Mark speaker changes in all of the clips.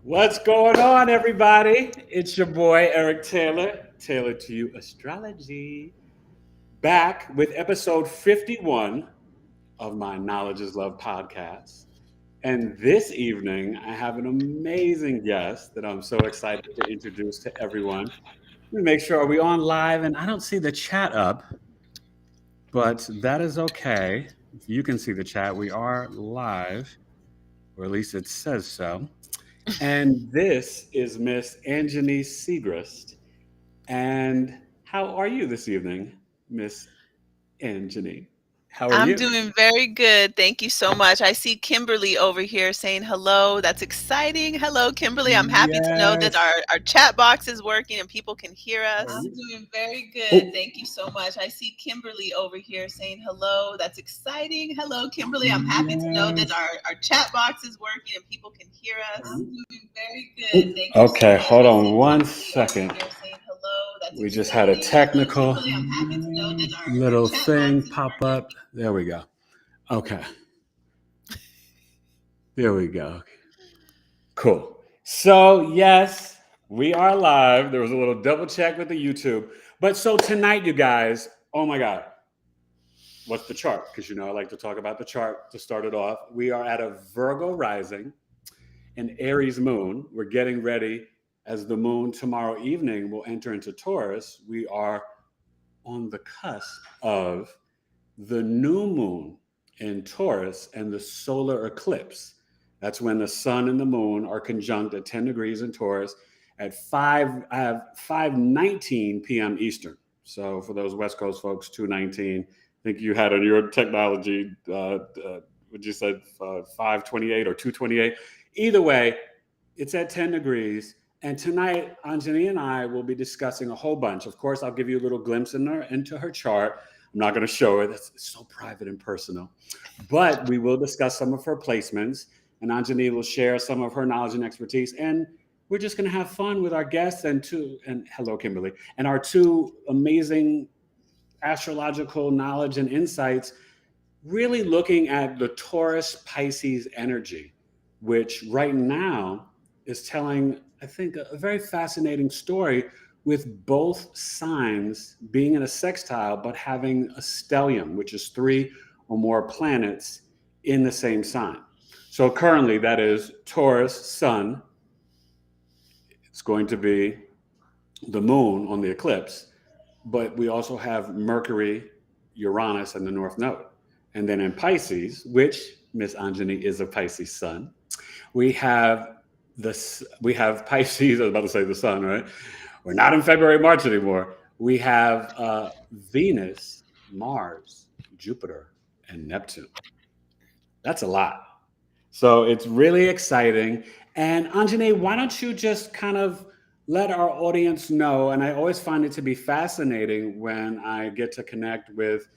Speaker 1: What's going on, everybody? It's your boy, Eric Taylor, Taylored2U Astrology, back with episode 51 of my Knowledge is Love podcast. And this evening, I have an amazing guest that I'm so excited to introduce to everyone. Let me make sure, are we on live? And I don't see the chat up, but that is okay. If you can see the chat, we are live, or at least it says so. And this is Miss Anjani Siegrist. And how are you this evening, Miss Anjani? How are
Speaker 2: I'm
Speaker 1: you?
Speaker 2: doing very good. Thank you so much. I see Kimberly over here saying hello. That's exciting. Hello, Kimberly. I'm happy to know that
Speaker 1: Yes.
Speaker 2: our chat box is working and people can hear us.
Speaker 1: Are
Speaker 2: I'm
Speaker 1: you?
Speaker 2: doing very good.
Speaker 1: Oh,
Speaker 2: Thank you so much. I see Kimberly over here saying hello. That's exciting. Hello, Kimberly. I'm happy to know that
Speaker 1: yes.
Speaker 2: our chat box is working and people can hear
Speaker 1: Are
Speaker 2: us. I'm
Speaker 1: you?
Speaker 2: doing very
Speaker 1: Oh,
Speaker 2: good. Thank you so
Speaker 1: okay,
Speaker 2: much.
Speaker 1: hold
Speaker 2: I
Speaker 1: on
Speaker 2: see
Speaker 1: one
Speaker 2: Kimberly over
Speaker 1: second.
Speaker 2: here saying hello. That's
Speaker 1: We just had a
Speaker 2: exciting. Hello,
Speaker 1: technical
Speaker 2: Kimberly. I'm happy to know that our
Speaker 1: little
Speaker 2: chat box
Speaker 1: thing
Speaker 2: is
Speaker 1: pop
Speaker 2: working.
Speaker 1: up. There we go. Okay, there we go. Cool. So, yes, we are live. There was a little double check with the YouTube. But so tonight, you guys, oh my God, what's the chart? Because I like to talk about the chart to start it off. We are at a Virgo rising, an Aries moon. We're getting ready as the moon tomorrow evening will enter into Taurus. We are on the cusp of the new moon in Taurus and the solar eclipse. That's when the sun and the moon are conjunct at 10 degrees in Taurus at 5:19 p.m. Eastern. So for those West Coast folks, 2:19. I think you had on your technology, would you said 5:28 or 2:28? Either way, it's at 10 degrees. And tonight, Anjani and I will be discussing a whole bunch. Of course, I'll give you a little glimpse into her chart. I'm not going to show it. That's so private and personal. But we will discuss some of her placements, and Anjani will share some of her knowledge and expertise. And we're just going to have fun with our guests and hello, Kimberly, and our two amazing astrological knowledge and insights, really looking at the Taurus Pisces energy, which right now is telling, I think, a very fascinating story with both signs being in a sextile, but having a stellium, which is three or more planets in the same sign. So currently, that is Taurus Sun. It's going to be the moon on the eclipse, but we also have Mercury, Uranus, and the North Node. And then in Pisces, which Miss Anjani is a Pisces sun, we have we have Pisces. I was about to say the sun, right? We're not in February, March anymore. We have Venus, Mars, Jupiter, and Neptune. That's a lot. So it's really exciting. And Anjani, why don't you just kind of let our audience know? And I always find it to be fascinating when I get to connect with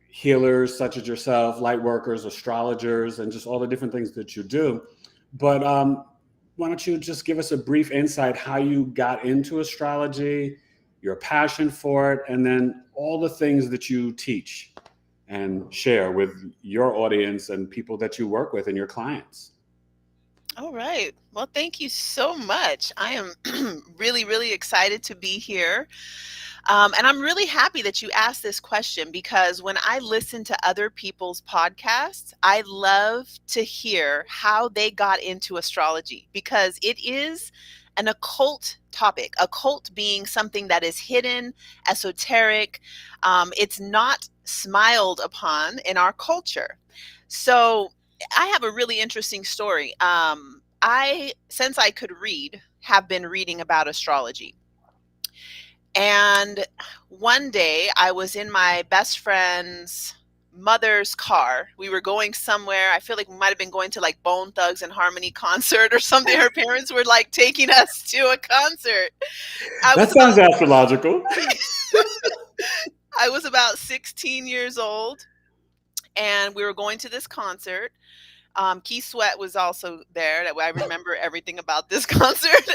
Speaker 1: healers such as yourself, light workers, astrologers, and just all the different things that you do. But why don't you just give us a brief insight how you got into astrology, your passion for it, and then all the things that you teach and share with your audience and people that you work with and your clients.
Speaker 2: All right. Well, thank you so much. I am really, really excited to be here. And I'm really happy that you asked this question because when I listen to other people's podcasts, I love to hear how they got into astrology because it is an occult topic, occult being something that is hidden, esoteric. It's not smiled upon in our culture. So I have a really interesting story. Since I could read, have been reading about astrology. And one day I was in my best friend's mother's car. We were going somewhere. I feel like we might have been going to like Bone Thugs and Harmony concert or something. Her parents were like taking us to a concert. I
Speaker 1: That
Speaker 2: was about
Speaker 1: sounds astrological.
Speaker 2: I was about 16 years old and we were going to this concert. Keith Sweat was also there. I remember everything about this concert.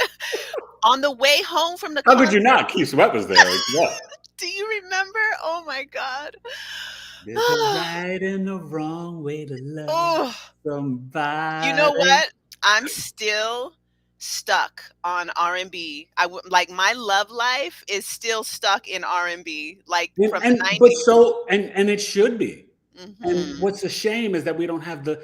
Speaker 2: On the way home from the
Speaker 1: How could you
Speaker 2: concert,
Speaker 1: not? Keith Sweat was there. Yeah.
Speaker 2: do you remember? Oh my God.
Speaker 1: There's a right and a wrong way to love
Speaker 2: Oh, you know
Speaker 1: somebody.
Speaker 2: what? I'm still stuck on R&B. Like my love life is still stuck in R&B, like from the
Speaker 1: And but
Speaker 2: 90s.
Speaker 1: so and it should be. And
Speaker 2: Hmm.
Speaker 1: what's a shame is that we don't have the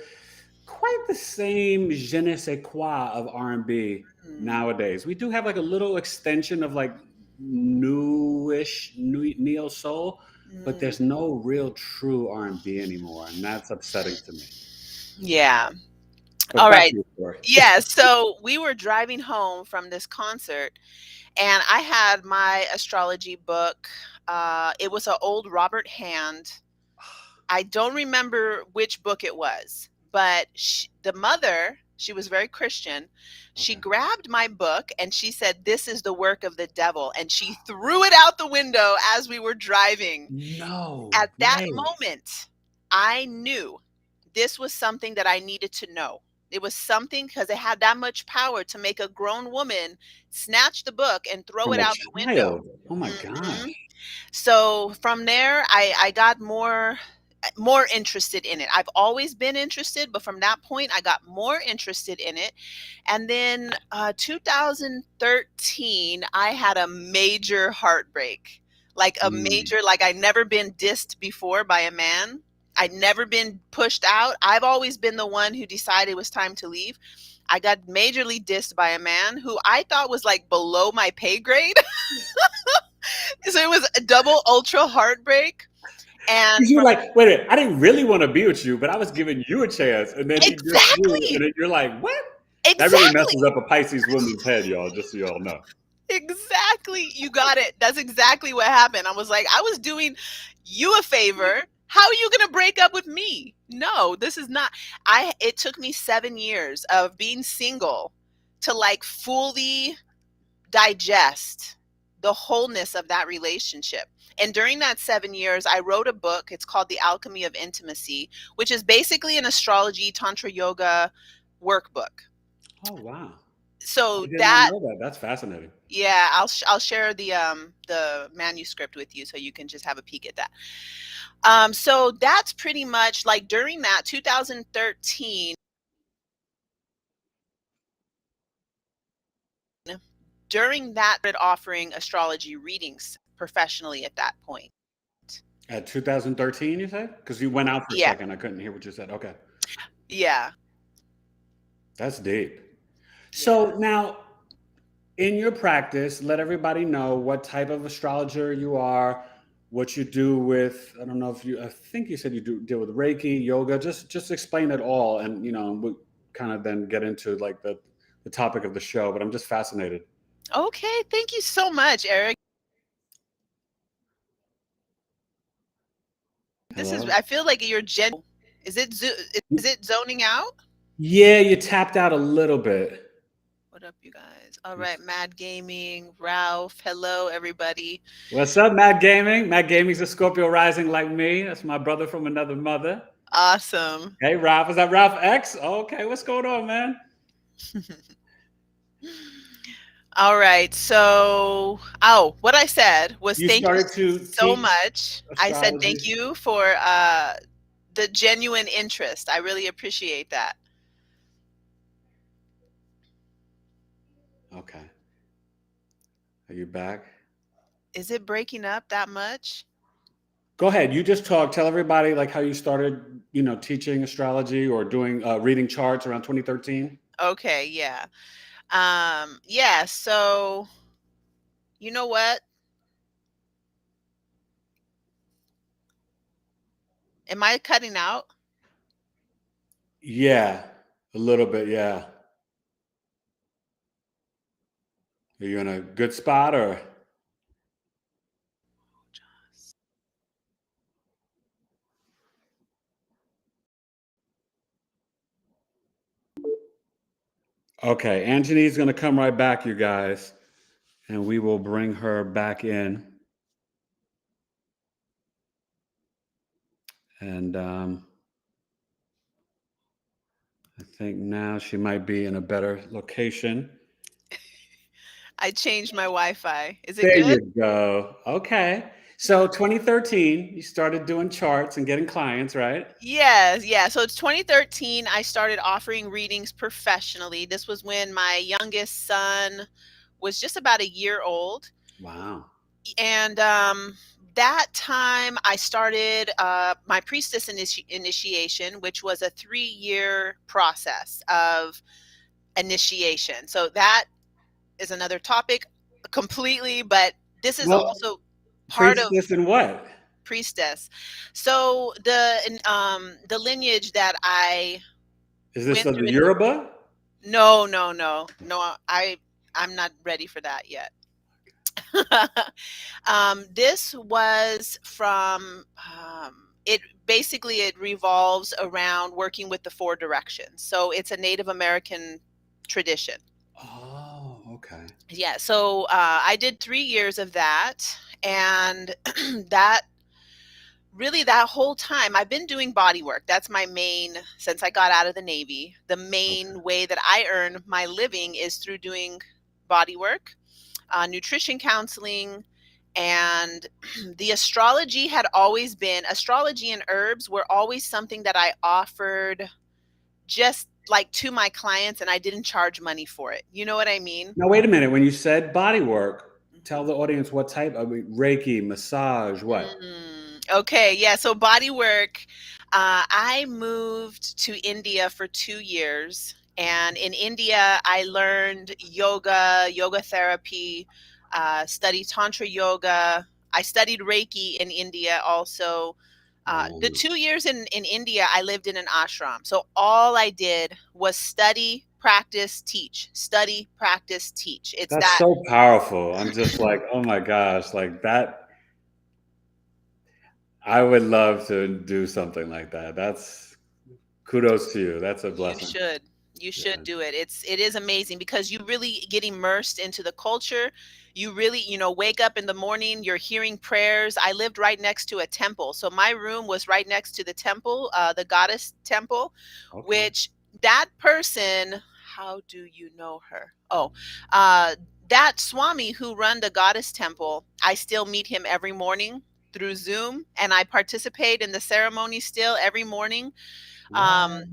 Speaker 1: quite the same je ne sais quoi of R&B nowadays. We do have like a little extension of like newish neo soul, but there's no real true R&B anymore, and that's upsetting to me.
Speaker 2: Yeah.
Speaker 1: But
Speaker 2: All
Speaker 1: back
Speaker 2: right.
Speaker 1: to your story.
Speaker 2: Yeah. So we were driving home from this concert, and I had my astrology book. It was an old Robert Hand. I don't remember which book it was, but the mother, she was very Christian. She
Speaker 1: Okay.
Speaker 2: grabbed my book and she said, "This is the work of the devil." And she threw it out the window as we were driving.
Speaker 1: No
Speaker 2: At that
Speaker 1: way.
Speaker 2: moment, I knew this was something that I needed to know. It was something because it had that much power to make a grown woman snatch the book and throw
Speaker 1: From
Speaker 2: it
Speaker 1: a
Speaker 2: out the window.
Speaker 1: child. Oh my
Speaker 2: Hmm.
Speaker 1: gosh.
Speaker 2: So from there, I got more interested in it. I've always been interested, but from that point, I got more interested in it. And then 2013, I had a major heartbreak, like a
Speaker 1: Mm.
Speaker 2: major, like I'd never been dissed before by a man. I'd never been pushed out. I've always been the one who decided it was time to leave. I got majorly dissed by a man who I thought was like below my pay grade. So it was a double ultra heartbreak. And
Speaker 1: Because you're
Speaker 2: from
Speaker 1: like, wait a minute, I didn't really want to be with you, but I was giving you a chance, and then he dissed you, and
Speaker 2: exactly,
Speaker 1: then you're like, what? That really
Speaker 2: exactly,
Speaker 1: messes up a Pisces woman's head, y'all. Just so y'all know.
Speaker 2: exactly. You got it. That's exactly what happened. I was like, I was doing you a favor. How are you going to break up with me? No, this is not. It took me 7 years of being single to like fully digest the wholeness of that relationship. And during that 7 years, I wrote a book. It's called The Alchemy of Intimacy, which is basically an astrology, tantra yoga workbook.
Speaker 1: Oh wow, I
Speaker 2: So
Speaker 1: did not
Speaker 2: that,
Speaker 1: know that. That's fascinating.
Speaker 2: yeah, I'll share the manuscript with you so you can just have a peek at that. So that's pretty much like during that 2013, during that offering astrology readings professionally at that point.
Speaker 1: At 2013, you said? Because you went out for a
Speaker 2: Yeah.
Speaker 1: second, I couldn't hear what you said. Okay,
Speaker 2: Yeah.
Speaker 1: that's deep.
Speaker 2: Yeah.
Speaker 1: So now, in your practice, let everybody know what type of astrologer you are, what you do with. I don't know if you. I think you said you do deal with Reiki, yoga. Just explain it all, and we kind of then get into like the topic of the show. But I'm just fascinated.
Speaker 2: Okay. Thank you so much, Eric.
Speaker 1: Hello.
Speaker 2: I feel like you're is it zoning out?
Speaker 1: Yeah, you tapped out a little bit.
Speaker 2: What up, you guys? All right. Mad Gaming, Ralph. Hello, everybody.
Speaker 1: What's up, Matt Gaming? Matt Gaming's a Scorpio rising like me. That's my brother from another mother.
Speaker 2: Awesome.
Speaker 1: Hey, Ralph. Is that Ralph X? Okay, what's going on, man?
Speaker 2: All right. So, what I said was
Speaker 1: You
Speaker 2: thank you
Speaker 1: started to
Speaker 2: so
Speaker 1: teach
Speaker 2: much. I said thank
Speaker 1: astrology.
Speaker 2: you for the genuine interest. I really appreciate that.
Speaker 1: Okay. Are you back?
Speaker 2: Is it breaking up that much?
Speaker 1: Go ahead. You just talk. Tell everybody like how you started, teaching astrology or doing reading charts around 2013.
Speaker 2: Okay. Yeah. Yeah. So, you know what? Am I cutting out?
Speaker 1: Yeah, a little bit. Yeah. Are you in a good spot or? Okay, Anjani's going to come right back, you guys, and we will bring her back in. And I think now she might be in a better location.
Speaker 2: I changed my Wi-Fi. Is it
Speaker 1: There
Speaker 2: good?
Speaker 1: you go. Okay. So 2013, you started doing charts and getting clients, right?
Speaker 2: Yes, yeah. So it's 2013. I started offering readings professionally. This was when my youngest son was just about a year old.
Speaker 1: Wow.
Speaker 2: And that time I started my priestess initiation, which was a 3-year process of initiation. So that is another topic completely, but this is
Speaker 1: Well,
Speaker 2: also part of
Speaker 1: priestess and what?
Speaker 2: priestess. So the lineage that I
Speaker 1: Is this
Speaker 2: went
Speaker 1: of
Speaker 2: through
Speaker 1: the
Speaker 2: in the
Speaker 1: Yoruba?
Speaker 2: no, no, no, no, I'm not ready for that yet. This was from it basically it revolves around working with the 4 directions. So it's a Native American tradition.
Speaker 1: Oh, okay.
Speaker 2: Yeah. So I did 3 years of that, and that really that whole time I've been doing body work. That's my main, since I got out of the Navy, the
Speaker 1: Okay.
Speaker 2: main way that I earn my living is through doing body work, nutrition counseling, and the astrology had always been, astrology and herbs were always something that I offered just like to my clients, and I didn't charge money for it. You know what I mean?
Speaker 1: Now, wait a minute. When you said body work, tell
Speaker 2: Mhm.
Speaker 1: the audience what type. I mean, Reiki, massage, what?
Speaker 2: Okay, yeah. So body work. I moved to India for 2 years, and in India, I learned yoga therapy, studied tantra yoga. I studied Reiki in India also. The
Speaker 1: Oh,
Speaker 2: 2 years in India, I lived in an ashram. So all I did was study, practice, teach, study, practice, teach. It's
Speaker 1: that's
Speaker 2: that.
Speaker 1: so powerful. I'm just like, oh my gosh, like that. I would love to do something like that. That's kudos to you. That's a
Speaker 2: You
Speaker 1: blessing.
Speaker 2: should. You
Speaker 1: Yeah.
Speaker 2: should do it. It is amazing because you really get immersed into the culture. You really, wake up in the morning, you're hearing prayers. I lived right next to a temple. So my room was right next to the temple, the goddess temple,
Speaker 1: Okay.
Speaker 2: which that person, how do you know her? Oh, uh, that Swami who run the goddess temple, I still meet him every morning through Zoom, and I participate in the ceremony still every morning.
Speaker 1: What?
Speaker 2: Um,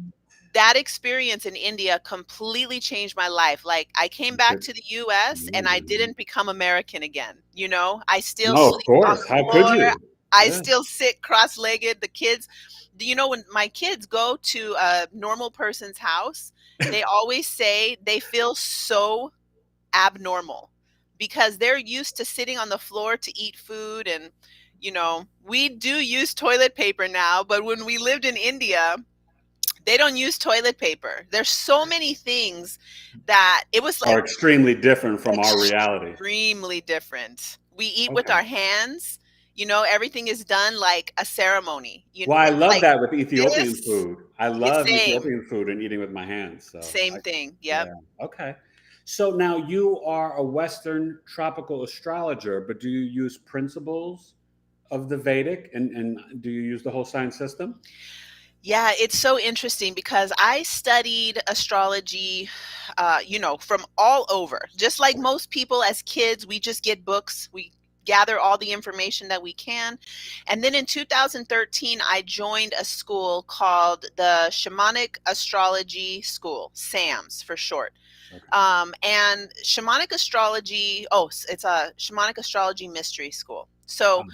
Speaker 2: that experience in India completely changed my life. Like I came back to the US and I
Speaker 1: Amazing.
Speaker 2: didn't become American again. I still
Speaker 1: No, of
Speaker 2: sleep on
Speaker 1: course.
Speaker 2: the
Speaker 1: How could
Speaker 2: floor.
Speaker 1: you?
Speaker 2: I
Speaker 1: Yeah.
Speaker 2: still sit cross-legged. The kids, when my kids go to a normal person's house, they always say they feel so abnormal because they're used to sitting on the floor to eat food. And we do use toilet paper now, but when we lived in India, they don't use toilet paper. There's so many things that it was
Speaker 1: Are
Speaker 2: like
Speaker 1: extremely different from our reality.
Speaker 2: extremely different. We eat with
Speaker 1: Okay.
Speaker 2: our hands. Everything is done like a ceremony.
Speaker 1: Well, I love
Speaker 2: Like
Speaker 1: that with Ethiopian
Speaker 2: this.
Speaker 1: food. I
Speaker 2: It's
Speaker 1: love
Speaker 2: same,
Speaker 1: Ethiopian food and eating with my hands. So,
Speaker 2: same thing. Yep.
Speaker 1: yeah. Okay. So now you are a Western tropical astrologer, but do you use principles of the Vedic and do you use the whole sign system?
Speaker 2: Yeah, it's so interesting because I studied astrology, from all over. Just like most people as kids, we just get books, we gather all the information that we can. And then in 2013, I joined a school called the Shamanic Astrology School, SAMS for short.
Speaker 1: Okay.
Speaker 2: And shamanic astrology, it's a shamanic astrology mystery school. So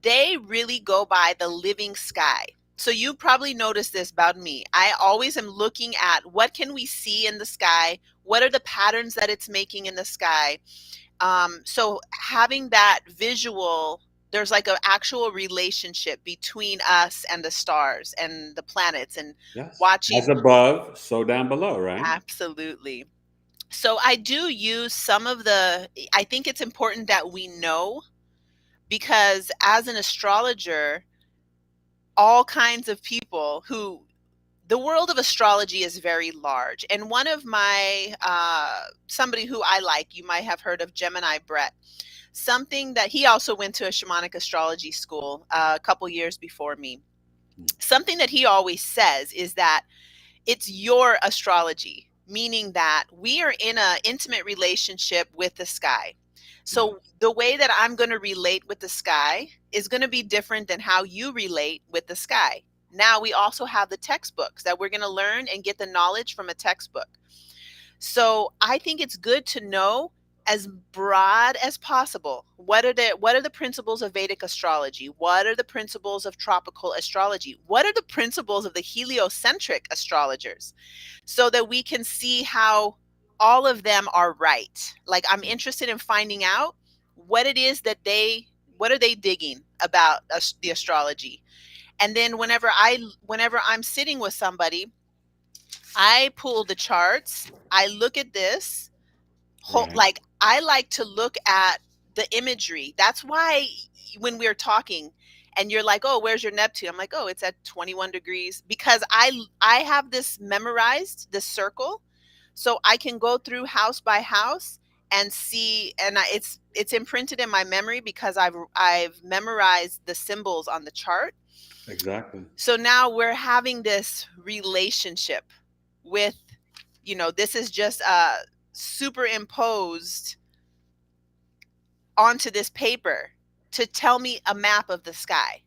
Speaker 2: they really go by the living sky. So you probably noticed this about me. I always am looking at what can we see in the sky? What are the patterns that it's making in the sky? So having that visual, there's like an actual relationship between us and the stars and the planets and
Speaker 1: Yes. As
Speaker 2: watching.
Speaker 1: above, so down below, right?
Speaker 2: Absolutely. So I do use some of I think it's important that we know, because as an astrologer, all kinds of people who, the world of astrology is very large. And one of my somebody who I like, you might have heard of Gemini Brett. Something that he also went to a shamanic astrology school a couple years before me. Something that he always says is that it's your astrology, meaning that we are in an intimate relationship with the sky. So the way that I'm going to relate with the sky is going to be different than how you relate with the sky. Now we also have the textbooks that we're going to learn and get the knowledge from a textbook. So I think it's good to know as broad as possible. What are the principles of Vedic astrology? What are the principles of tropical astrology? What are the principles of the heliocentric astrologers? So that we can see how all of them are right. Like, I'm interested in finding out what it is that what are they digging about the astrology. And then whenever I'm sitting with somebody, I pull the charts, I look at this,
Speaker 1: Right.
Speaker 2: like, I like to look at the imagery. That's why when we're talking and you're like, oh, where's your Neptune? I'm like, oh, it's at 21 degrees, because I have this memorized, this circle, so I can go through house by house and see, and it's imprinted in my memory because I've memorized the symbols on the chart.
Speaker 1: Exactly.
Speaker 2: So now we're having this relationship with, this is just superimposed onto this paper to tell me a map of the sky.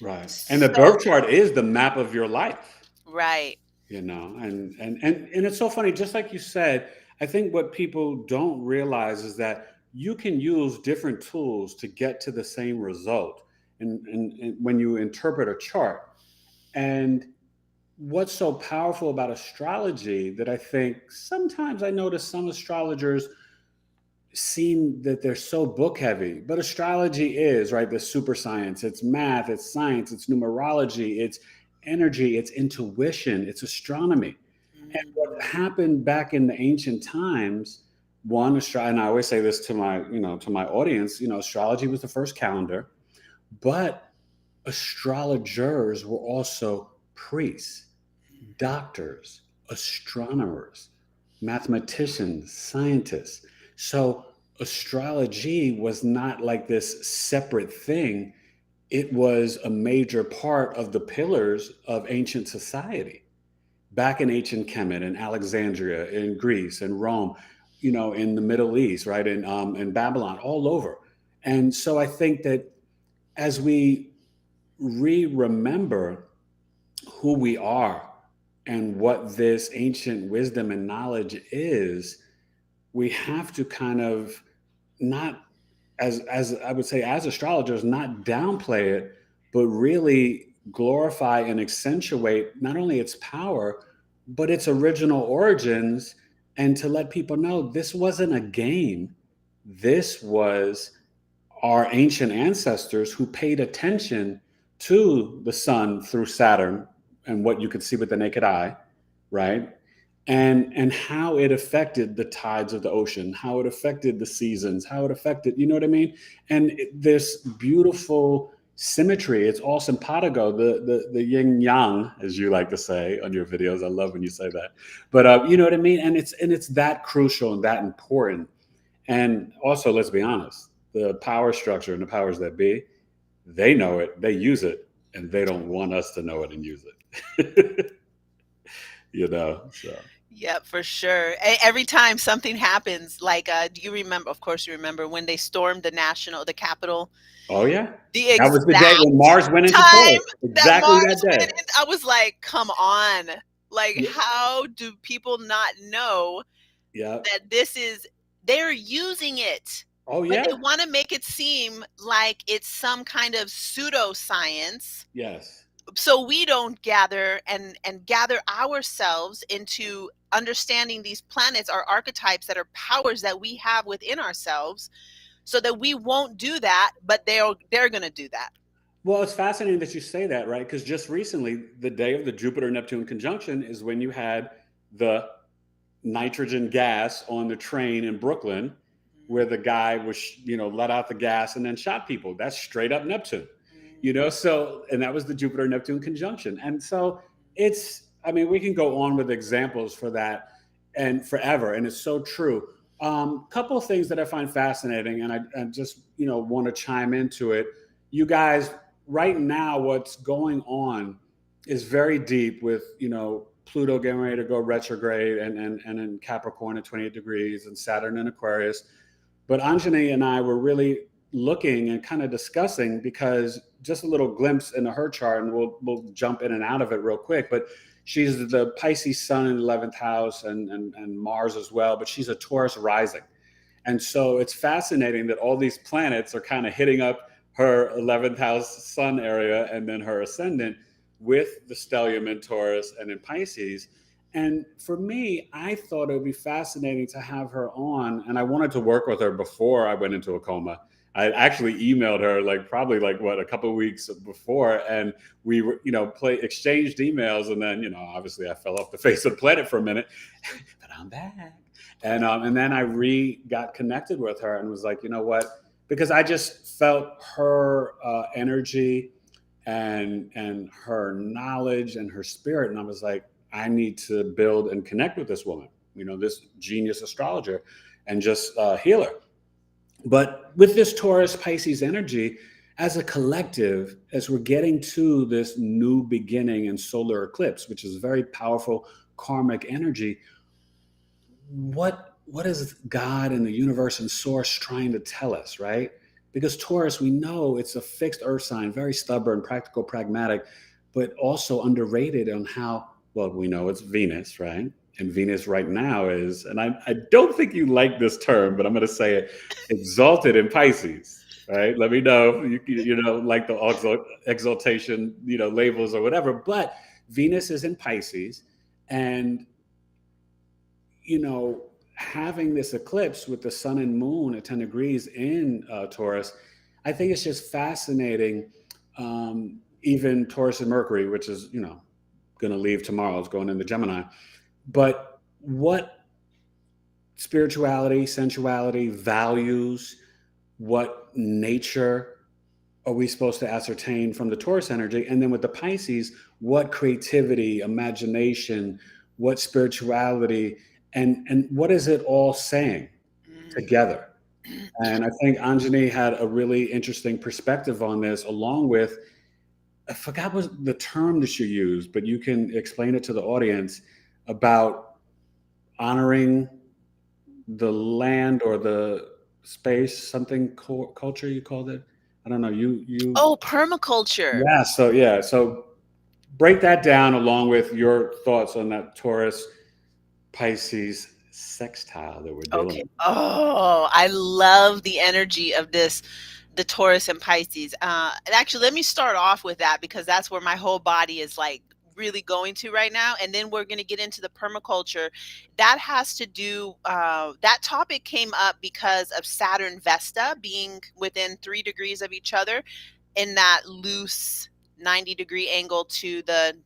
Speaker 1: Right. And the birth chart is the map of your life.
Speaker 2: Right.
Speaker 1: And it's so funny, just like you said, I think what people don't realize is that you can use different tools to get to the same result and when you interpret a chart. And what's so powerful about astrology that I think sometimes I notice some astrologers seem that they're so book heavy, but astrology is, right, the super science. It's math, it's science, it's numerology, it's energy, it's intuition, it's astronomy. And what happened back in the ancient times, and I always say this to my audience, astrology was the first calendar, but astrologers were also priests, doctors, astronomers, mathematicians, scientists. So astrology was not like this separate thing. It was a major part of the pillars of ancient society. Back in ancient Kemet and Alexandria, in Greece and Rome, in the Middle East, right, in Babylon, all over. And so I think that as we remember who we are and what this ancient wisdom and knowledge is, we have to kind of not, as I would say, as astrologers, not downplay it, but really glorify and accentuate not only its power, but its original origins, and to let people know this wasn't a game. This was our ancient ancestors who paid attention to the sun through Saturn and what you could see with the naked eye, right? And how it affected the tides of the ocean, how it affected the seasons, how it affected, you know what I mean? And this beautiful symmetry, it's all simpatico, the yin yang, as you like to say on your videos. I love when you say that. But you know what I mean? And it's that crucial and that important. And also, let's be honest, the power structure and the powers that be, they know it, they use it, and they don't want us to know it and use it. So.
Speaker 2: Yeah, for sure. Every time something happens, like, do you remember? Of course, you remember when they stormed the Capitol.
Speaker 1: Oh yeah,
Speaker 2: The
Speaker 1: that was the day when Mars went into
Speaker 2: time
Speaker 1: Taurus. Exactly that day.
Speaker 2: I was like, come on! Like, how do people not know that they're using it?
Speaker 1: Oh
Speaker 2: But
Speaker 1: yeah.
Speaker 2: they want to make it seem like it's some kind of pseudoscience.
Speaker 1: Yes.
Speaker 2: So we don't gather ourselves into understanding these planets are archetypes that are powers that we have within ourselves, so that we won't do that, but they're going to do that.
Speaker 1: Well, it's fascinating that you say that, right? Because just recently, the day of the Jupiter-Neptune conjunction is when you had the nitrogen gas on the train in Brooklyn, where the guy was, let out the gas and then shot people. That's straight up Neptune. So, and that was the Jupiter-Neptune conjunction. And so we can go on with examples for that and forever. And it's so true. Couple of things that I find fascinating, and I just, want to chime into it. You guys, right now, what's going on is very deep with, Pluto getting ready to go retrograde and in Capricorn at 28 degrees and Saturn in Aquarius. But Anjani and I were really looking and kind of discussing, because just a little glimpse into her chart, and we'll jump in and out of it real quick. But she's the Pisces Sun in the 11th house, and Mars as well. But she's a Taurus rising. And so it's fascinating that all these planets are kind of hitting up her 11th house sun area, and then her ascendant with the stellium in Taurus and in Pisces. And for me, I thought it would be fascinating to have her on. And I wanted to work with her before I went into a coma. I actually emailed her probably a couple of weeks before, and we were, exchanged emails, and then, obviously I fell off the face of the planet for a minute, but I'm back. And then I got connected with her and was like, you know what? Because I just felt her energy and her knowledge and her spirit, and I was like, I need to build and connect with this woman, this genius astrologer, and just heal her. But with this Taurus Pisces energy, as a collective, as we're getting to this new beginning and solar eclipse, which is very powerful karmic energy, what is God and the universe and source trying to tell us, right? Because Taurus, we know it's a fixed earth sign, very stubborn, practical, pragmatic, but also underrated on how, well, we know it's Venus, right? And Venus right now is, and I don't think you like this term, but I'm going to say it, exalted in Pisces, right? Let me know if you like the exaltation, labels or whatever. But Venus is in Pisces, and having this eclipse with the sun and moon at 10 degrees in Taurus, I think it's just fascinating. Even Taurus and Mercury, which is, going to leave tomorrow, it's going into Gemini. But what spirituality, sensuality, values, what nature are we supposed to ascertain from the Taurus energy? And then with the Pisces, what creativity, imagination, what spirituality, and what is it all saying together? And I think Anjani had a really interesting perspective on this, along with, I forgot what the term that you used, but you can explain it to the audience, about honoring the land or the space, something culture you called it. I don't know. You.
Speaker 2: Oh, permaculture.
Speaker 1: Yeah. So break that down along with your thoughts on that Taurus Pisces sextile that we're dealing with.
Speaker 2: Oh, I love the energy of this, the Taurus and Pisces. And actually, let me start off with that, because that's where my whole body is really going to right now. And then we're going to get into the permaculture. That has to do, that topic came up because of Saturn Vesta being within 3 degrees of each other in that loose 90-degree angle to the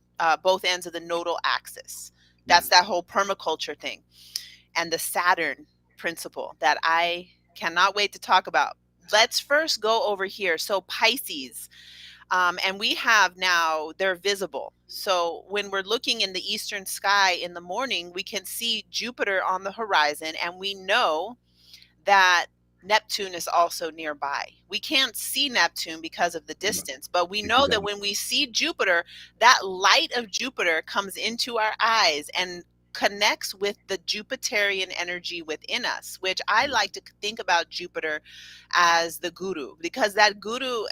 Speaker 2: both ends of the nodal axis. That's that whole permaculture thing. And the Saturn principle that I cannot wait to talk about. Let's first go over here. So Pisces, and we have now, they're visible. So when we're looking in the eastern sky in the morning, we can see Jupiter on the horizon, and we know that Neptune is also nearby. We can't see Neptune because of the distance, but we know that when we see Jupiter, that light of Jupiter comes into our eyes and connects with the Jupiterian energy within us, which I like to think about Jupiter as the guru, because that guru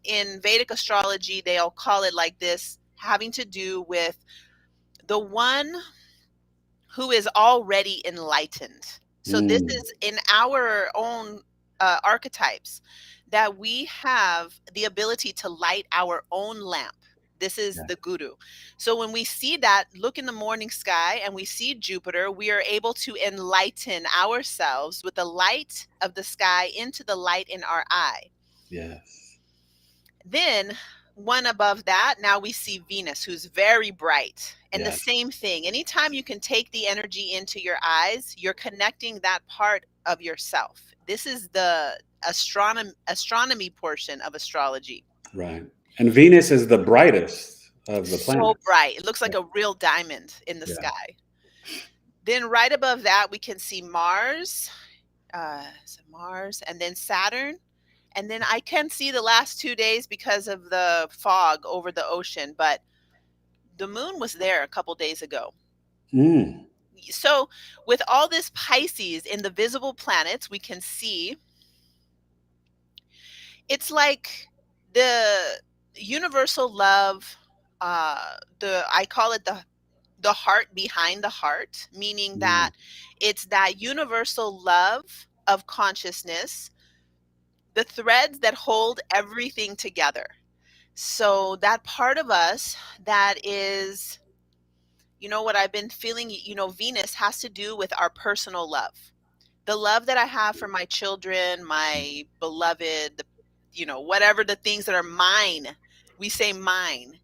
Speaker 2: in Vedic astrology, they'll call it like this, having to do with the one who is already enlightened. So this is in our own archetypes, that we have the ability to light our own lamp. This is the guru. So when we see that, look in the morning sky and we see Jupiter, we are able to enlighten ourselves with the light of the sky into the light in our eye.
Speaker 1: Yes.
Speaker 2: Then one above that, now we see Venus, who's very bright. And the same thing. Anytime you can take the energy into your eyes, you're connecting that part of yourself. This is the astronomy portion of astrology.
Speaker 1: Right. And Venus is the brightest of the planets.
Speaker 2: So bright. It looks like a real diamond in the sky. Then right above that, we can see Mars, and then Saturn. And then I can see the last 2 days because of the fog over the ocean, but the moon was there a couple days ago. So with all this Pisces in the visible planets, we can see it's like the universal love, I call it the heart behind the heart, meaning
Speaker 1: Mm,
Speaker 2: that it's that universal love of consciousness, the threads that hold everything together. So that part of us that is, what I've been feeling, Venus has to do with our personal love. The love that I have for my children, my beloved, whatever the things that are mine. We say mine.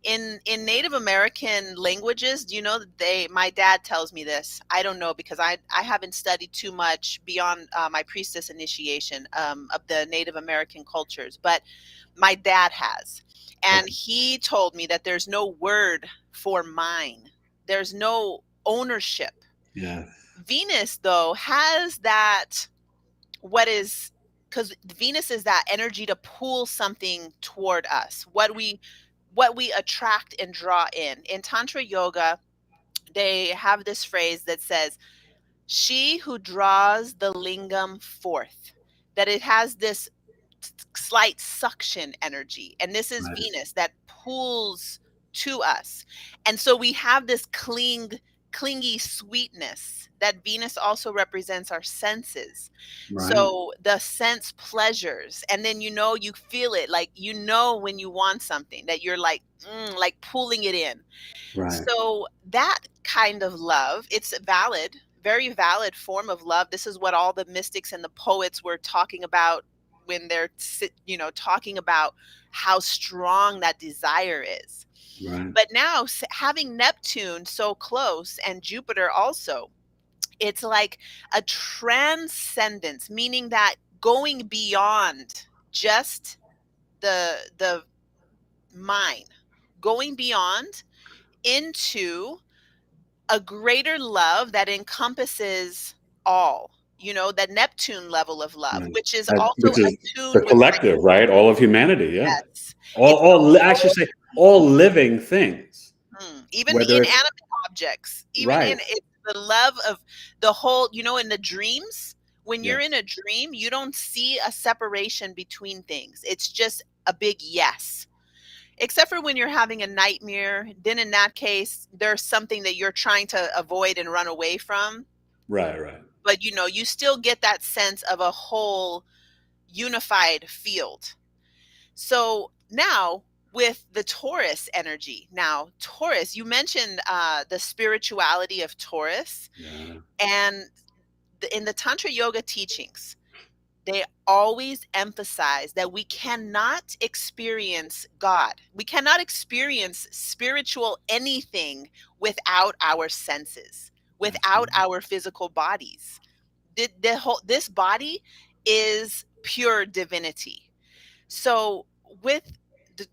Speaker 2: In Native American languages, do you know that my dad tells me this. I don't know because I haven't studied too much beyond my priestess initiation of the Native American cultures, but my dad has. And
Speaker 1: okay.
Speaker 2: he told me that there's no word for mine. There's no ownership.
Speaker 1: Yeah.
Speaker 2: Venus, though, has that, what is, because Venus is that energy to pull something toward us, what we attract and draw in. In Tantra yoga, they have this phrase that says, she who draws the lingam forth, that it has this slight suction energy. And this is
Speaker 1: Right.
Speaker 2: Venus that pulls to us. And so we have this clingy sweetness that Venus also represents our senses.
Speaker 1: Right.
Speaker 2: So the sense pleasures, and then you feel it, like when you want something, that you're like pulling it in.
Speaker 1: Right.
Speaker 2: So that kind of love, it's valid, very valid form of love. This is what all the mystics and the poets were talking about when they're talking about how strong that desire is.
Speaker 1: Right.
Speaker 2: But now having Neptune so close and Jupiter also, it's like a transcendence, meaning that going beyond just the mind, going beyond into a greater love that encompasses all, that Neptune level of love,
Speaker 1: Right.
Speaker 2: which is also
Speaker 1: Which is the
Speaker 2: attuned with my
Speaker 1: collective, right? All of humanity. Yeah.
Speaker 2: yes. It's the
Speaker 1: I should
Speaker 2: whole,
Speaker 1: say, all living things,
Speaker 2: even
Speaker 1: whether it's
Speaker 2: inanimate objects, even
Speaker 1: right.
Speaker 2: in it's the love of the whole, in the dreams, when you're in
Speaker 1: Yes.
Speaker 2: a dream, you don't see a separation between things. It's just a big yes. Except for when you're having a nightmare, then in that case, there's something that you're trying to avoid and run away from.
Speaker 1: Right. Right.
Speaker 2: But you still get that sense of a whole unified field. So now with the Taurus energy, now Taurus, you mentioned the spirituality of Taurus,
Speaker 1: Yeah.
Speaker 2: and in the Tantra yoga teachings, they always emphasize that we cannot experience God. We cannot experience spiritual anything without our senses, without
Speaker 1: Absolutely.
Speaker 2: our physical bodies. This body is pure divinity. So with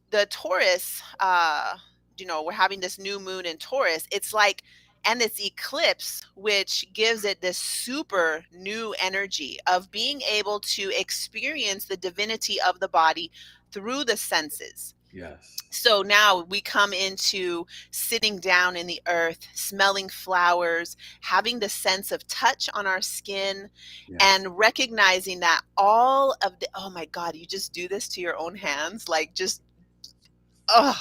Speaker 2: the Taurus, we're having this new moon in Taurus. It's like, and it's eclipse, which gives it this super new energy of being able to experience the divinity of the body through the senses.
Speaker 1: Yes.
Speaker 2: So now we come into sitting down in the earth, smelling flowers, having the sense of touch on our skin,
Speaker 1: Yes.
Speaker 2: and recognizing that all of the, oh my God, you just do this to your own hands, like just, oh,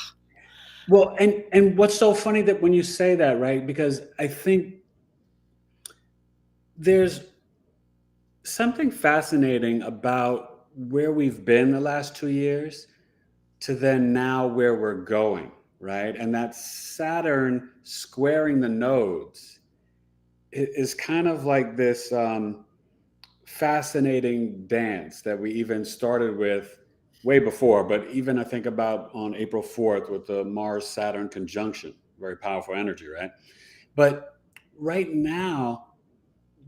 Speaker 1: Well, and what's so funny that when you say that, right? Because I think there's something fascinating about where we've been the last 2 years to then now where we're going, right? And that Saturn squaring the nodes is kind of like this fascinating dance that we even started with way before, but even I think about on April 4th with the Mars Saturn conjunction, very powerful energy, right? But right now,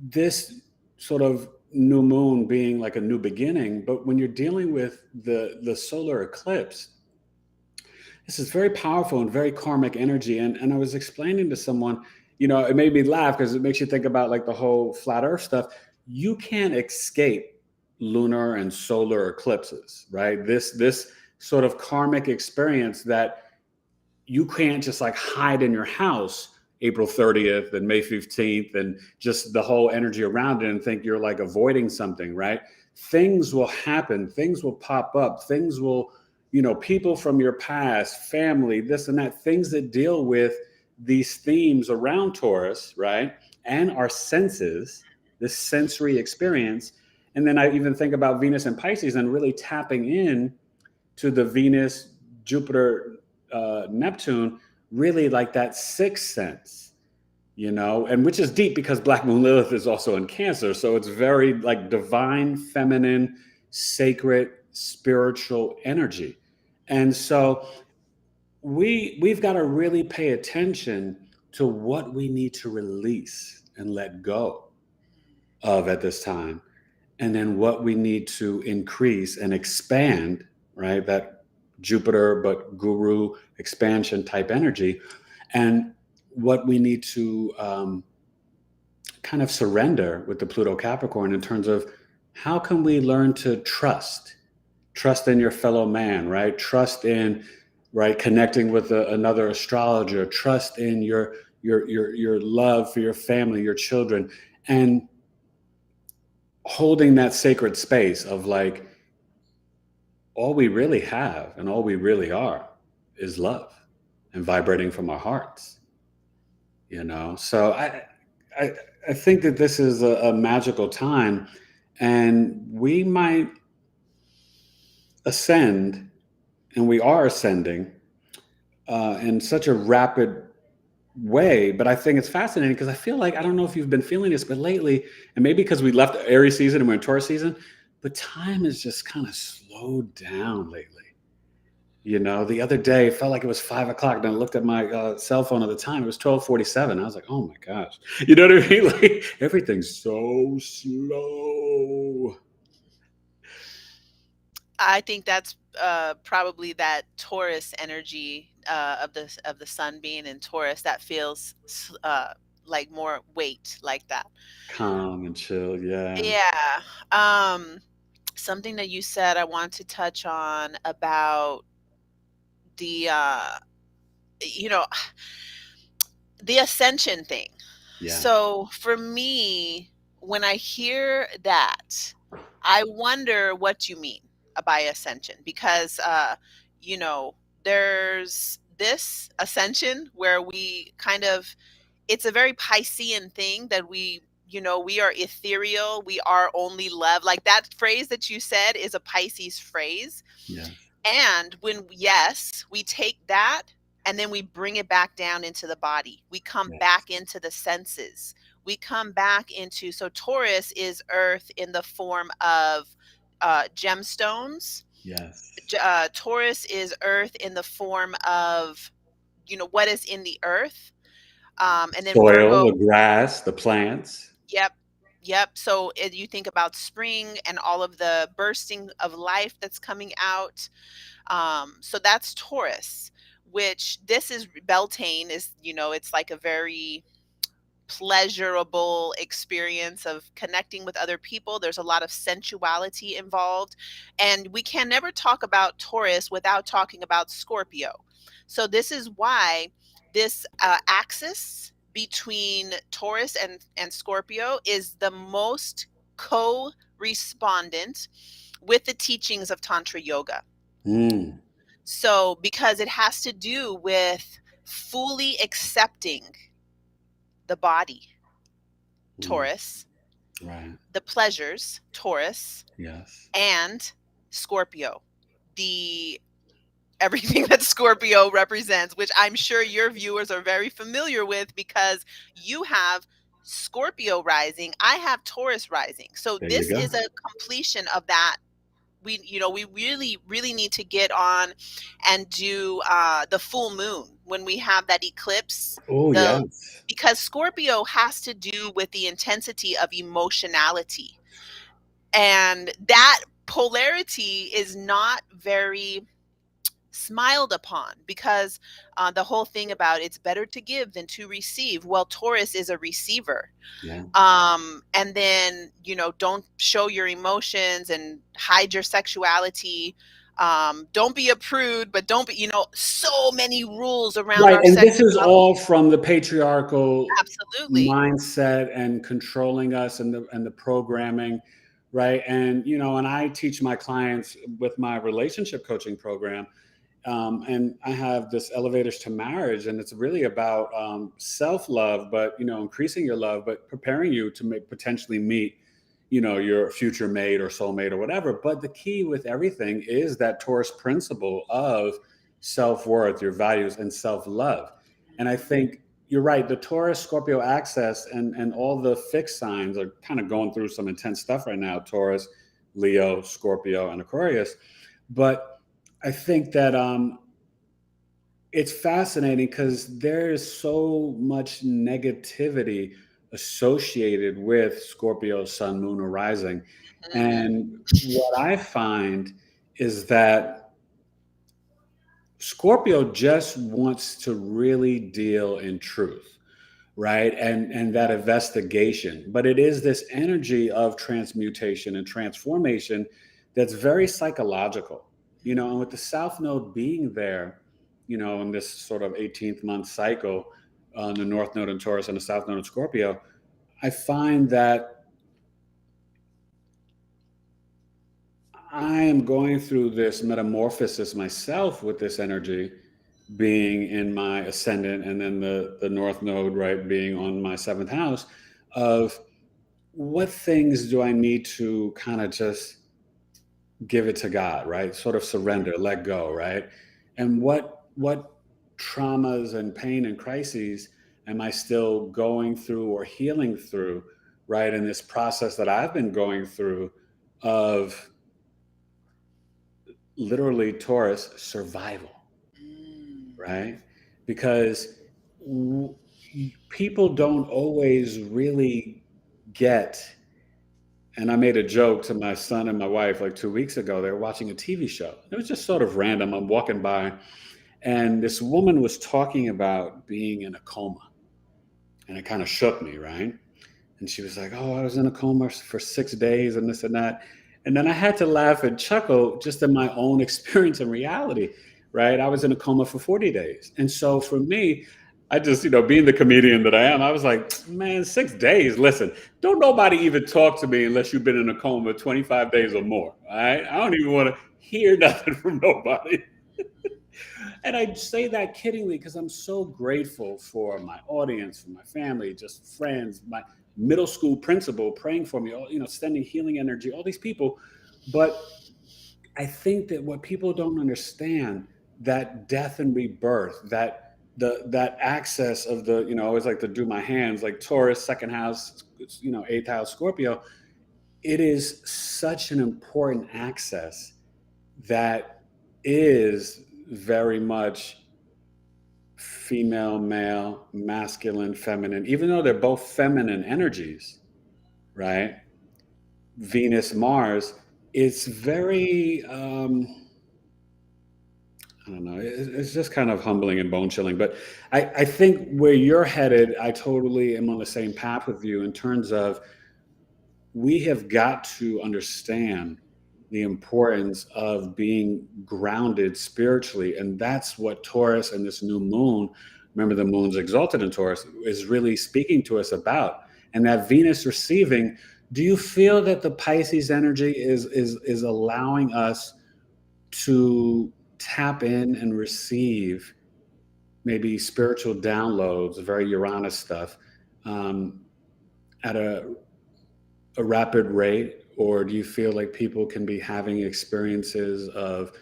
Speaker 1: this sort of new moon being like a new beginning, but when you're dealing with the solar eclipse, this is very powerful and very karmic energy. And I was explaining to someone, it made me laugh because it makes you think about like the whole flat earth stuff. You can't escape lunar and solar eclipses, right? This sort of karmic experience that you can't just like hide in your house. April 30th and May 15th and just the whole energy around it and think you're like avoiding something, right? Things will happen, things will pop up, things will, people from your past, family, this and that, things that deal with these themes around Taurus, right? And our senses, this sensory experience. And then I even think about Venus and Pisces and really tapping in to the Venus, Jupiter, Neptune, really like that sixth sense, and which is deep because Black Moon Lilith is also in Cancer. So it's very like divine, feminine, sacred, spiritual energy. And so we've got to really pay attention to what we need to release and let go of at this time, and then what we need to increase and expand, right? That Jupiter, but guru expansion type energy, and what we need to kind of surrender with the Pluto Capricorn in terms of how can we learn to trust in your fellow man, right? Trust in, right, connecting with another astrologer, trust in your love for your family, your children, and holding that sacred space of like, all we really have and all we really are is love and vibrating from our hearts, So I think that this is a magical time, and we might ascend, and we are ascending in such a rapid way. But I think it's fascinating because I feel like, I don't know if you've been feeling this, but lately, and maybe because we left Aries season and we're in Taurus season, but time has just kind of slowed down lately. The other day, it felt like it was 5 o'clock. And I looked at my cell phone at the time. It was 12:47. I was like, oh my gosh. You know what I mean? Like, everything's so slow.
Speaker 2: I think that's probably that Taurus energy of the sun being in Taurus that feels like more weight, like that.
Speaker 1: Calm and chill. Yeah.
Speaker 2: Yeah. Something that you said I want to touch on about the the ascension thing.
Speaker 1: Yeah.
Speaker 2: So for me, when I hear that, I wonder what you mean by ascension, because there's this ascension where we kind of, it's a very Piscean thing that we are ethereal, we are only love. Like that phrase that you said is a Pisces phrase.
Speaker 1: Yeah.
Speaker 2: And yes, we take that and then we bring it back down into the body. We come back into the senses. We come back into, so Taurus is earth in the form of gemstones.
Speaker 1: Yes.
Speaker 2: Taurus is earth in the form of, what is in the earth. And then
Speaker 1: soil,
Speaker 2: Virgo,
Speaker 1: the grass, the plants.
Speaker 2: Yep. So you think about spring and all of the bursting of life that's coming out. So that's Taurus, which this is Beltane is, it's like a very pleasurable experience of connecting with other people. There's a lot of sensuality involved. And we can never talk about Taurus without talking about Scorpio. So this is why this axis between Taurus and Scorpio is the most co-respondent with the teachings of Tantra Yoga. So because it has to do with fully accepting the body, Taurus,
Speaker 1: right,
Speaker 2: the pleasures, Taurus,
Speaker 1: yes,
Speaker 2: and Scorpio, the everything that Scorpio represents, which I'm sure your viewers are very familiar with because you have Scorpio rising, I have Taurus rising. So
Speaker 1: there
Speaker 2: this
Speaker 1: you go.
Speaker 2: is a completion of that. We really need to get on and do the full moon when we have that eclipse.
Speaker 1: Oh, yes.
Speaker 2: Because Scorpio has to do with the intensity of emotionality. And that polarity is not very smiled upon because the whole thing about it's better to give than to receive. Well, Taurus is a receiver.
Speaker 1: Yeah.
Speaker 2: And then, don't show your emotions and hide your sexuality. Don't be a prude, but don't be, so many rules around
Speaker 1: Right.
Speaker 2: our
Speaker 1: And
Speaker 2: sex
Speaker 1: this is
Speaker 2: life.
Speaker 1: all from the patriarchal
Speaker 2: Absolutely.
Speaker 1: mindset and controlling us and the programming, right? And and I teach my clients with my relationship coaching program, and I have this elevators to marriage, and it's really about self-love, but increasing your love, but preparing you to potentially meet your future mate or soulmate or whatever. But the key with everything is that Taurus principle of self-worth, your values, and self-love. And I think you're right. The Taurus Scorpio axis and all the fixed signs are kind of going through some intense stuff right now. Taurus, Leo, Scorpio, and Aquarius. But I think that it's fascinating because there is so much negativity associated with Scorpio, Sun, Moon, or Rising.
Speaker 2: Mhm.
Speaker 1: And what I find is that Scorpio just wants to really deal in truth, right? And that investigation. But it is this energy of transmutation and transformation that's very psychological, and with the South Node being there, in this sort of 18th month cycle on the North Node in Taurus and the South Node in Scorpio, I find that I am going through this metamorphosis myself with this energy being in my ascendant, and then the North Node, right, being on my seventh house, of what things do I need to kind of just give it to God, right? Sort of surrender, let go, right? And what traumas and pain and crises am I still going through or healing through, right? In this process that I've been going through of literally Taurus survival,
Speaker 2: Mm.
Speaker 1: right? Because people don't always really get. And I made a joke to my son and my wife like 2 weeks ago. They were watching a TV show. It was just sort of random. I'm walking by, and this woman was talking about being in a coma, and it kind of shook me, right? And she was like, "Oh, I was in a coma for 6 days, and this and that." And then I had to laugh and chuckle just in my own experience and reality, right? I was in a coma for 40 days. And so for me, I just, being the comedian that I am, I was like, man, 6 days. Listen, don't nobody even talk to me unless you've been in a coma 25 days or more. All right. I don't even want to hear nothing from nobody. And I say that kiddingly because I'm so grateful for my audience, for my family, just friends, my middle school principal praying for me, all, sending healing energy, all these people. But I think that what people don't understand, that death and rebirth, that access of the, I always like to do my hands like Taurus, second house, eighth house Scorpio. It is such an important access that is very much female, male, masculine, feminine, even though they're both feminine energies, right? Venus, Mars, it's very, I don't know, it's just kind of humbling and bone chilling. But I think where you're headed, I totally am on the same path with you in terms of we have got to understand the importance of being grounded spiritually. And that's what Taurus and this new moon, remember the moon's exalted in Taurus, is really speaking to us about. And that Venus receiving, do you feel that the Pisces energy is allowing us to tap in and receive maybe spiritual downloads, very Uranus stuff, at a rapid rate? Or do you feel like people can be having experiences of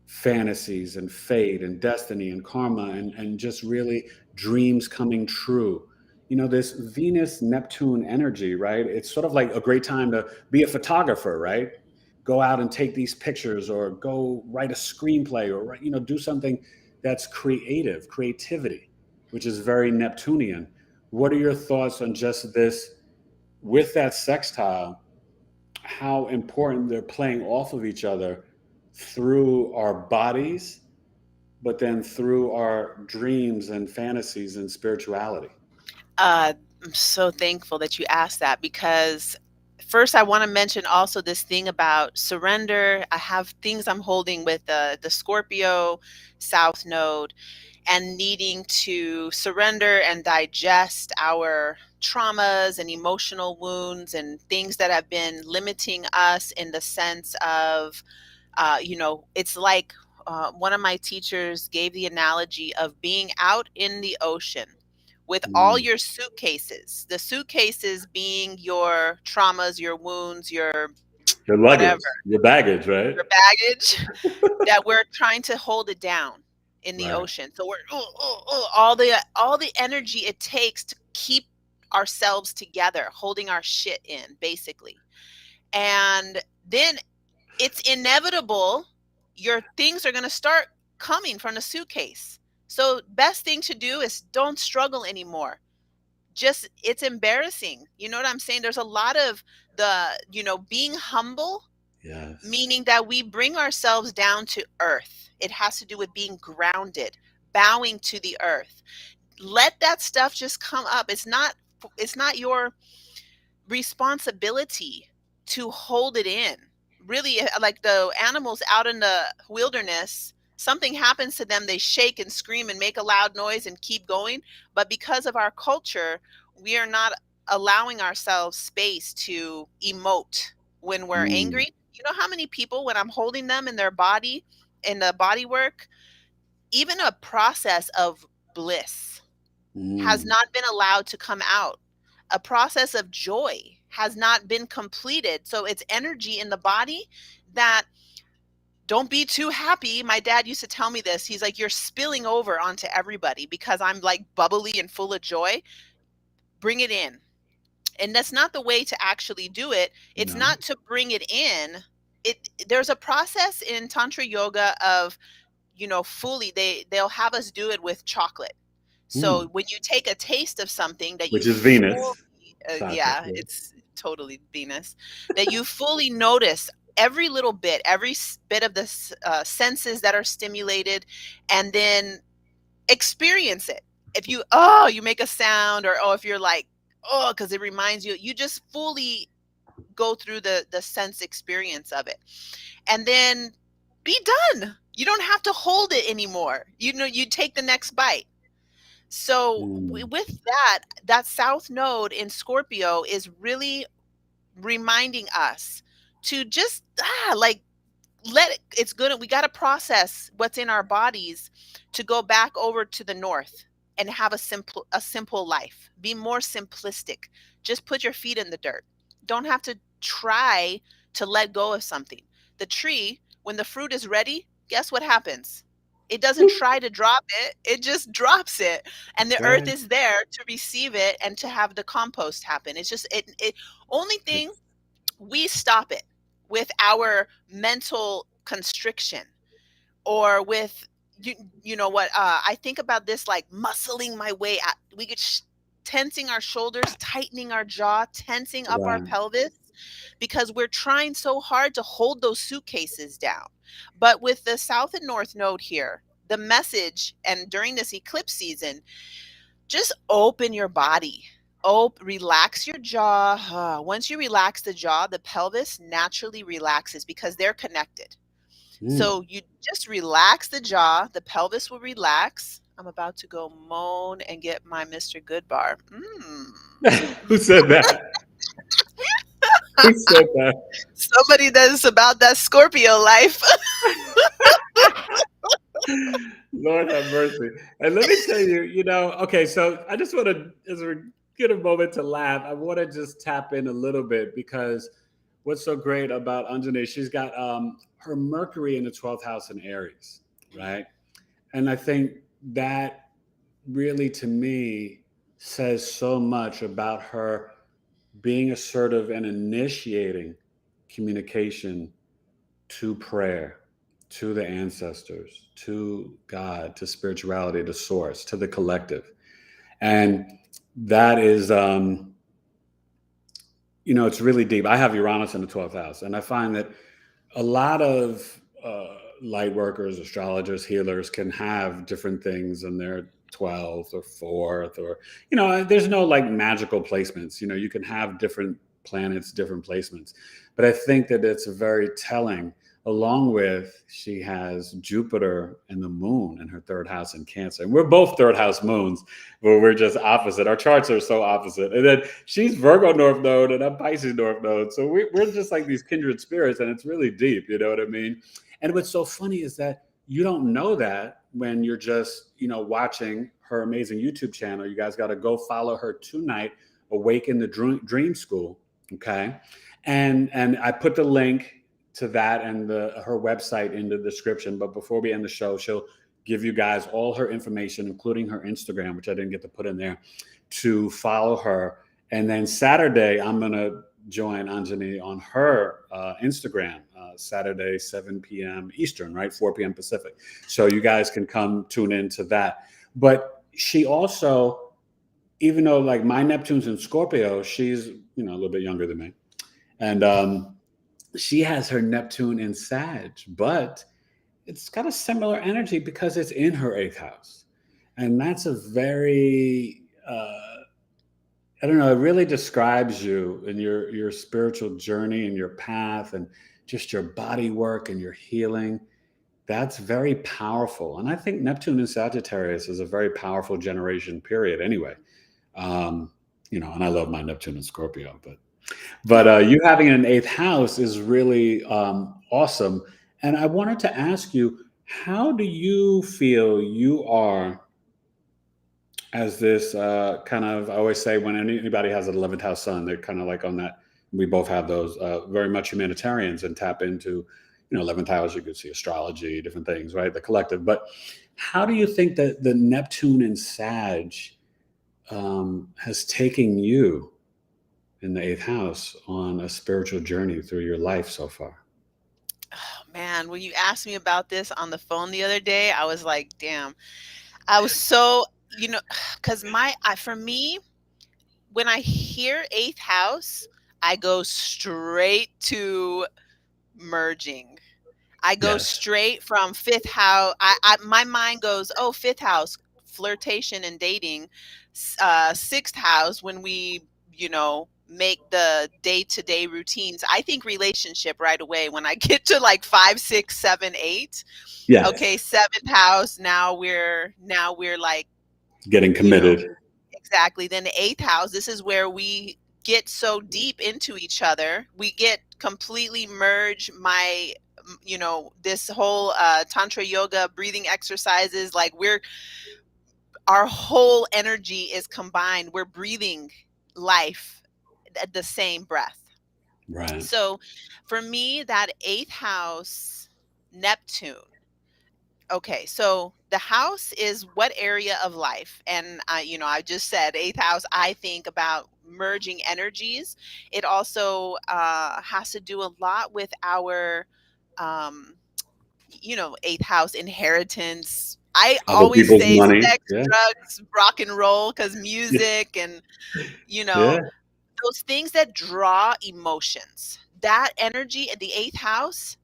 Speaker 1: fantasies and fate and destiny and karma and just really dreams coming true? This Venus Neptune energy, right? It's sort of like a great time to be a photographer, right? Go out and take these pictures, or go write a screenplay, or do something that's creativity, which is very Neptunian. What are your thoughts on just this with that sextile, how important they're playing off of each other through our bodies, but then through our dreams and fantasies and spirituality?
Speaker 2: I'm so thankful that you asked that, because first, I want to mention also this thing about surrender. I have things I'm holding with the Scorpio South Node, and needing to surrender and digest our traumas and emotional wounds and things that have been limiting us, in the sense of, it's like one of my teachers gave the analogy of being out in the ocean with all your suitcases, the suitcases being your traumas, your wounds, your
Speaker 1: luggage,
Speaker 2: whatever,
Speaker 1: your baggage, right?
Speaker 2: your baggage, that we're trying to hold it down in the
Speaker 1: Right.
Speaker 2: ocean. So we're all the energy it takes to keep ourselves together, holding our shit in, basically. And then it's inevitable, your things are going to start coming from the suitcase. So best thing to do is don't struggle anymore. Just, it's embarrassing. You know what I'm saying? There's a lot of being humble,
Speaker 1: Yes.
Speaker 2: meaning that we bring ourselves down to earth. It has to do with being grounded, bowing to the earth. Let that stuff just come up. It's not your responsibility to hold it in. Really, like the animals out in the wilderness, something happens to them, they shake and scream and make a loud noise and keep going. But because of our culture, we are not allowing ourselves space to emote when we're
Speaker 1: Mm.
Speaker 2: angry. You know how many people, when I'm holding them in their body, in the body work, even a process of bliss has
Speaker 1: Mm.
Speaker 2: not been allowed to come out. A process of joy has not been completed. So it's energy in the body that, don't be too happy. My dad used to tell me this. He's like, you're spilling over onto everybody because I'm like bubbly and full of joy. Bring it in. And that's not the way to actually do it. It's
Speaker 1: No.
Speaker 2: not to bring it in. There's a process in Tantra yoga of, fully, they'll have us do it with chocolate. So
Speaker 1: Mm.
Speaker 2: when you take a taste of something that you
Speaker 1: Which is
Speaker 2: fully,
Speaker 1: Venus. Chocolate.
Speaker 2: yeah,
Speaker 1: Yeah.
Speaker 2: it's totally Venus, that you fully notice every little bit, bit of the senses that are stimulated, and then experience it. If you make a sound, or if you're like, because it reminds you, you just fully go through the sense experience of it, and then be done. You don't have to hold it anymore. You take the next bite. So
Speaker 1: Mm.
Speaker 2: with that South Node in Scorpio is really reminding us to just like, let it, it's good. We got to process what's in our bodies to go back over to the north and have a simple life. Be more simplistic. Just put your feet in the dirt. Don't have to try to let go of something. The tree, when the fruit is ready, guess what happens? It doesn't try to drop it, it just drops it. And the earth
Speaker 1: Right.
Speaker 2: is there to receive it and to have the compost happen. It's just it only thing,
Speaker 1: It's,
Speaker 2: we stop it with our mental constriction, or with, you know what, I think about this like muscling my way out. We get tensing our shoulders, tightening our jaw, tensing up our
Speaker 1: right.
Speaker 2: pelvis, because we're trying so hard to hold those suitcases down. But with the south and north node here, the message, and during this eclipse season, just open your body. Relax your jaw. Once you relax the jaw, the pelvis naturally relaxes because they're connected.
Speaker 1: Mm.
Speaker 2: So you just relax the jaw, the pelvis will relax. I'm about to go moan and get my Mr. Goodbar.
Speaker 1: Who said that? Who said that?
Speaker 2: Somebody that is about that Scorpio life.
Speaker 1: Lord have mercy. And let me tell you, okay, so I just want to, as we get a moment to laugh, I want to just tap in a little bit, because what's so great about Anjani, she's got her Mercury in the 12th house in Aries, right? And I think that really, to me, says so much about her being assertive and initiating communication to prayer, to the ancestors, to God, to spirituality, to source, to the collective. And that is, it's really deep. I have Uranus in the 12th house, and I find that a lot of light workers, astrologers, healers can have different things in their 12th or 4th, or, there's no like magical placements. You can have different planets, different placements. But I think that it's very telling. Along with, she has Jupiter and the moon in her third house in Cancer. And we're both third house moons, but we're just opposite. Our charts are so opposite. And then she's Virgo North Node and I'm Pisces North Node. So we're just like these kindred spirits, and it's really deep. You know what I mean? And what's so funny is that you don't know that when you're just, watching her amazing YouTube channel. You guys got to go follow her tonight, Awaken the Dream School. Okay. And I put the link to that and her website in the description. But before we end the show, she'll give you guys all her information, including her Instagram, which I didn't get to put in there, to follow her. And then Saturday, I'm going to join Anjani on her Instagram, Saturday, 7 p.m. Eastern, right? 4 p.m. Pacific. So you guys can come tune into that. But she also, even though like my Neptune's in Scorpio, she's, a little bit younger than me. And she has her Neptune in Sag, but it's got a similar energy because it's in her 8th house. And that's a very, I don't know, it really describes you and your spiritual journey and your path and just your body work and your healing. That's very powerful. And I think Neptune in Sagittarius is a very powerful generation period anyway. And I love my Neptune in Scorpio, but you having an 8th house is really awesome. And I wanted to ask you, how do you feel you are as this kind of, I always say when anybody has an 11th house sun, they're kind of like on that, we both have those very much humanitarians and tap into, 11th house, you could see astrology, different things, right? The collective. But how do you think that the Neptune in Sag has taken you in the 8th house on a spiritual journey through your life so far?
Speaker 2: Oh, man, when you asked me about this on the phone the other day, I was like, damn. I was so, because for me, when I hear 8th house, I go straight to merging. I go straight from 5th house. My mind goes, oh, 5th house, flirtation and dating. 6th house, when we, make the day-to-day routines. I think relationship right away. When I get to like 5, 6, 7, 8.
Speaker 1: Yes.
Speaker 2: Okay, 7th house. Now we're like
Speaker 1: getting committed.
Speaker 2: Exactly. Then the 8th house. This is where we get so deep into each other. We get completely merge this whole tantra yoga breathing exercises. Like our whole energy is combined. We're breathing life at the same breath.
Speaker 1: Right.
Speaker 2: So for me, that 8th house Neptune. Okay, so the house is what area of life? And I just said 8th house, I think about merging energies. It also has to do a lot with our 8th house inheritance. I
Speaker 1: Other
Speaker 2: always
Speaker 1: people's
Speaker 2: say
Speaker 1: money.
Speaker 2: sex,
Speaker 1: Yeah.
Speaker 2: drugs, rock and roll, because music and
Speaker 1: Yeah.
Speaker 2: those things that draw emotions. That energy at the 8th house,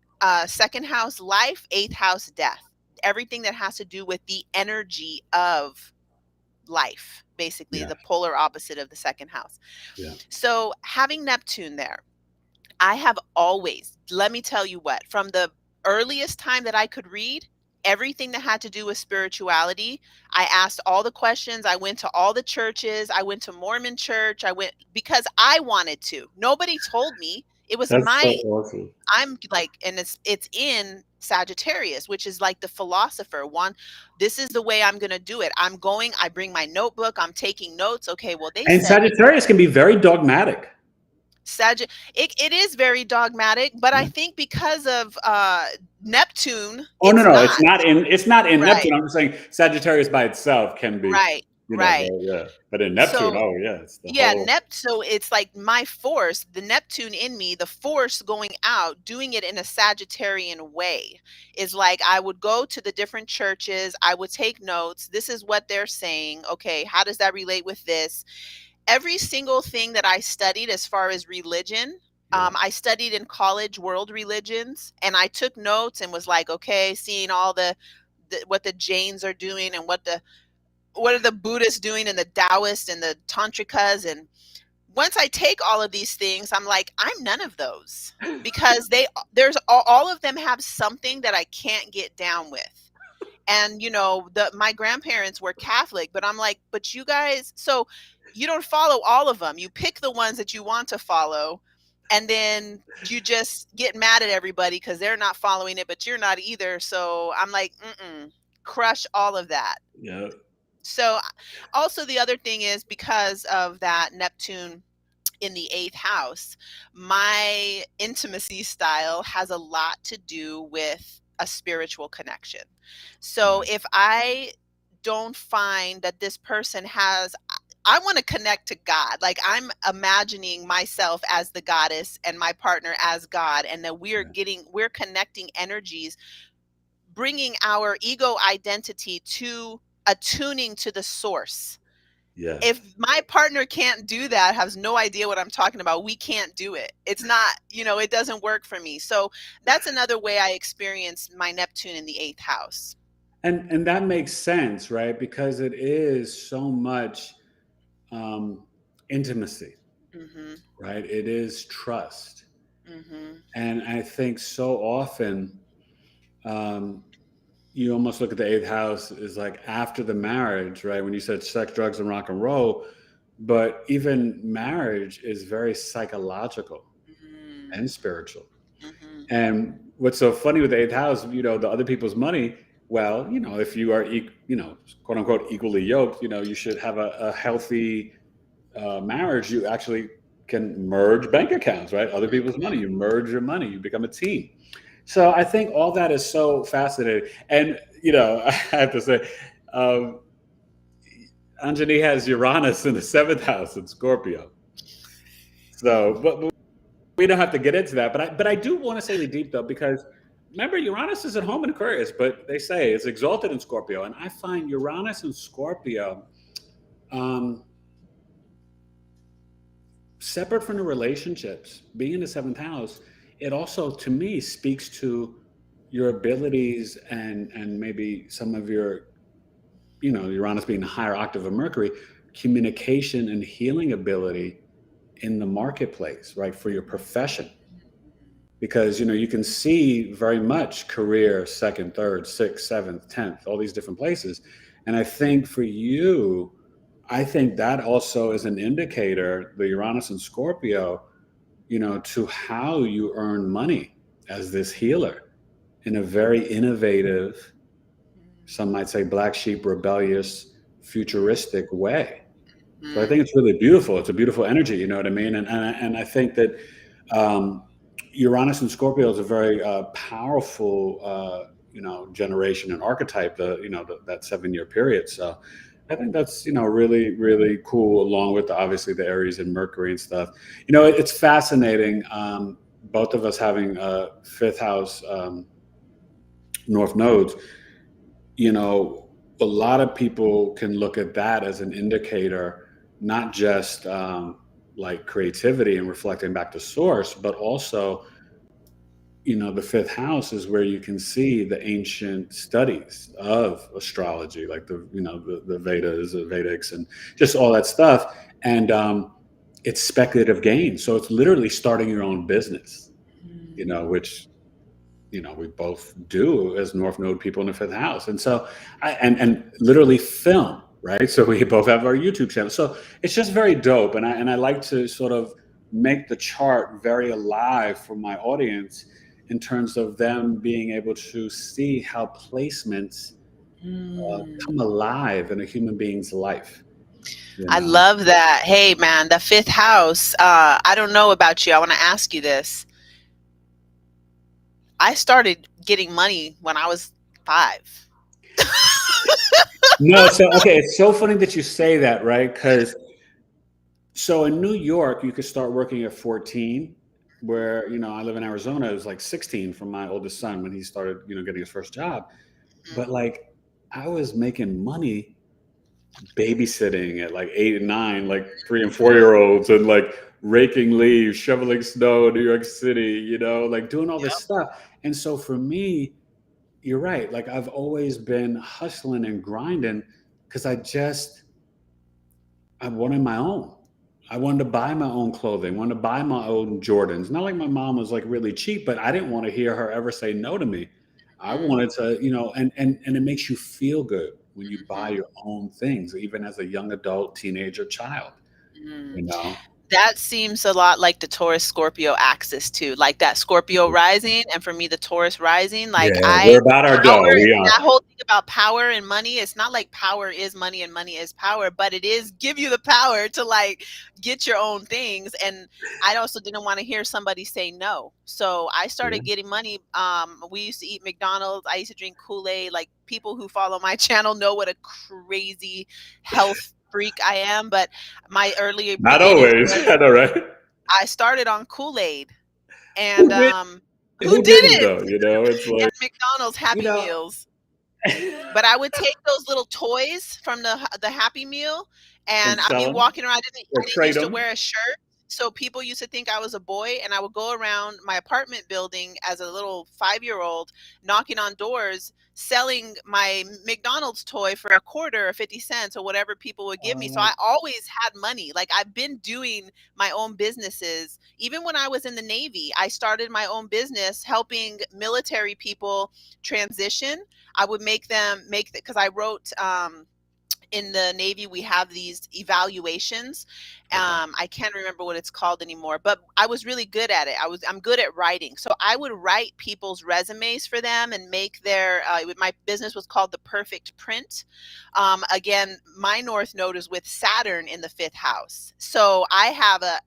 Speaker 2: 2nd house life, 8th house death. Everything that has to do with the energy of life, basically
Speaker 1: Yeah.
Speaker 2: the polar opposite of the 2nd house.
Speaker 1: Yeah.
Speaker 2: So having Neptune there, I have always, let me tell you what, from the earliest time that I could read, everything that had to do with spirituality, I asked all the questions. I went to all the churches. I went to Mormon church. I went because I wanted to. Nobody told me. It was
Speaker 1: That's so awesome.
Speaker 2: I'm like, and it's in Sagittarius, which is like the philosopher one. This is the way I'm going to do it. I bring my notebook. I'm taking notes. Okay. Well, they
Speaker 1: And
Speaker 2: said
Speaker 1: Sagittarius can be very dogmatic.
Speaker 2: It is very dogmatic, but I think because of Neptune,
Speaker 1: Oh,
Speaker 2: it's
Speaker 1: no,
Speaker 2: not.
Speaker 1: it's not in
Speaker 2: Right.
Speaker 1: Neptune. I'm just saying Sagittarius by itself can be
Speaker 2: Right. Right.
Speaker 1: yeah. But in Neptune,
Speaker 2: So
Speaker 1: it's the whole.
Speaker 2: So it's like my force, the Neptune in me, the force going out, doing it in a Sagittarian way is like I would go to the different churches, I would take notes. This is what they're saying. Okay, how does that relate with this? Every single thing that I studied as far as religion, I studied in college world religions, and I took notes and was like, okay, seeing all the what the Jains are doing and what are the Buddhists doing and the Taoists and the Tantrikas, and once I take all of these things, I'm like, I'm none of those, because there's all of them have something that I can't get down with. And my grandparents were Catholic, but I'm like, but you guys, so you don't follow all of them. You pick the ones that you want to follow, and then you just get mad at everybody because they're not following it, but you're not either. So I'm like, crush all of that.
Speaker 1: Yeah.
Speaker 2: So also the other thing is, because of that Neptune in the 8th house, my intimacy style has a lot to do with a spiritual connection. So
Speaker 1: Right.
Speaker 2: if I don't find that this person has, I want to connect to God. Like, I'm imagining myself as the goddess and my partner as God, and that we're connecting energies, bringing our ego identity to attuning to the source.
Speaker 1: Yes.
Speaker 2: If my partner can't do that, has no idea what I'm talking about, we can't do it. It's not, it doesn't work for me. So that's another way I experience my Neptune in the 8th house.
Speaker 1: And that makes sense, right? Because it is so much intimacy,
Speaker 2: Mhm.
Speaker 1: right? It is trust.
Speaker 2: Mhm.
Speaker 1: And I think so often um, you almost look at the 8th house as like after the marriage, right? When you said sex, drugs, and rock and roll, but even marriage is very psychological
Speaker 2: Mhm.
Speaker 1: and spiritual.
Speaker 2: Mhm.
Speaker 1: And what's so funny with the 8th house, the other people's money, well, if you are, quote unquote, equally yoked, you should have a healthy marriage. You actually can merge bank accounts, right? Other people's money, you merge your money, you become a team. So I think all that is so fascinating. And, I have to say, um, Anjani has Uranus in the 7th house in Scorpio. So, but we don't have to get into that. But I do want to say the deep though, because remember, Uranus is at home in Aquarius, but they say it's exalted in Scorpio. And I find Uranus and Scorpio, um, separate from the relationships, being in the 7th house, it also to me speaks to your abilities and maybe some of your, Uranus being the higher octave of Mercury, communication and healing ability in the marketplace, right? For your profession. Because you can see very much career, second, third, sixth, seventh, 10th, all these different places. And I think for you, I think that also is an indicator, the Uranus and Scorpio, to how you earn money as this healer in a very innovative, some might say black sheep, rebellious, futuristic way. So I
Speaker 2: Mhm.
Speaker 1: think it's really beautiful. It's a beautiful energy, you know what I mean? And I think that um, Uranus and Scorpio is a very powerful, generation and archetype. That 7-year period. So I think that's really really cool. Along with obviously the Aries and Mercury and stuff. It's fascinating. Both of us having 5th house North nodes. You know, a lot of people can look at that as an indicator, not just like creativity and reflecting back to source, but also the 5th house is where you can see the ancient studies of astrology, like the Vedas, the Vedics, and just all that stuff. And it's speculative gain. So it's literally starting your own business, which we both do as North Node people in the 5th house. And so and literally film, right? So we both have our YouTube channel. So it's just very dope. And I like to sort of make the chart very alive for my audience in terms of them being able to see how placements come alive in a human being's life.
Speaker 2: I love that. Hey, man, the 5th house. I don't know about you. I want to ask you this. I started getting money when I was 5.
Speaker 1: No, so okay, it's so funny that you say that, right? Because so in New York, you could start working at 14, where, I live in Arizona, it was like 16 from my oldest son when he started, getting his first job. But like I was making money babysitting at like 8 and 9, like 3 and 4 year olds, and like raking leaves, shoveling snow in New York City, like doing all this
Speaker 2: Yep.
Speaker 1: stuff. And so for me, you're right. Like I've always been hustling and grinding because I wanted my own. I wanted to buy my own clothing, wanted to buy my own Jordans. Not like my mom was like really cheap, but I didn't want to hear her ever say no to me. I
Speaker 2: Mm,
Speaker 1: wanted to, and it makes you feel good when you buy
Speaker 2: mhm,
Speaker 1: your own things, even as a young adult, teenager, child,
Speaker 2: mm.
Speaker 1: you know?
Speaker 2: That seems a lot like the Taurus Scorpio axis too, like that Scorpio rising, and for me, the Taurus rising, like
Speaker 1: Yeah, we're about our
Speaker 2: power,
Speaker 1: dough. We are.
Speaker 2: that whole thing about power and money, it's not like power is money and money is power, but it is give you the power to like get your own things. And I also didn't want to hear somebody say no. So I started
Speaker 1: Yeah.
Speaker 2: getting money. We used to eat McDonald's. I used to drink Kool-Aid. Like people who follow my channel know what a crazy health freak I am. But my earlier
Speaker 1: Not
Speaker 2: beginnings
Speaker 1: always.
Speaker 2: was
Speaker 1: I know, right?
Speaker 2: I started on Kool-Aid, and
Speaker 1: Who did?
Speaker 2: who
Speaker 1: Who didn't
Speaker 2: didn't?
Speaker 1: though? It's
Speaker 2: And
Speaker 1: like,
Speaker 2: McDonald's
Speaker 1: you
Speaker 2: Happy
Speaker 1: know,
Speaker 2: Meals. But I would take those little toys from the Happy Meal,
Speaker 1: and
Speaker 2: and I'd
Speaker 1: sell
Speaker 2: be
Speaker 1: them
Speaker 2: walking around.
Speaker 1: or
Speaker 2: I didn't
Speaker 1: trade
Speaker 2: used to
Speaker 1: them.
Speaker 2: wear a shirt, so people used to think I was a boy, and I would go around my apartment building as a little 5-year-old, knocking on doors, selling my McDonald's toy for a quarter or 50 cents or whatever people would give me. So
Speaker 1: Uh,
Speaker 2: I always had money. Like I've been doing my own businesses. Even when I was in the Navy, I started my own business helping military people transition. I would make them make it because I wrote in the Navy, we have these evaluations.
Speaker 1: okay.
Speaker 2: I can't remember what it's called anymore, but I was really good at it. I'm good at writing. So I would write people's resumes for them and make their, my business was called The Perfect Print. Again, my North Node is with Saturn in the fifth house. So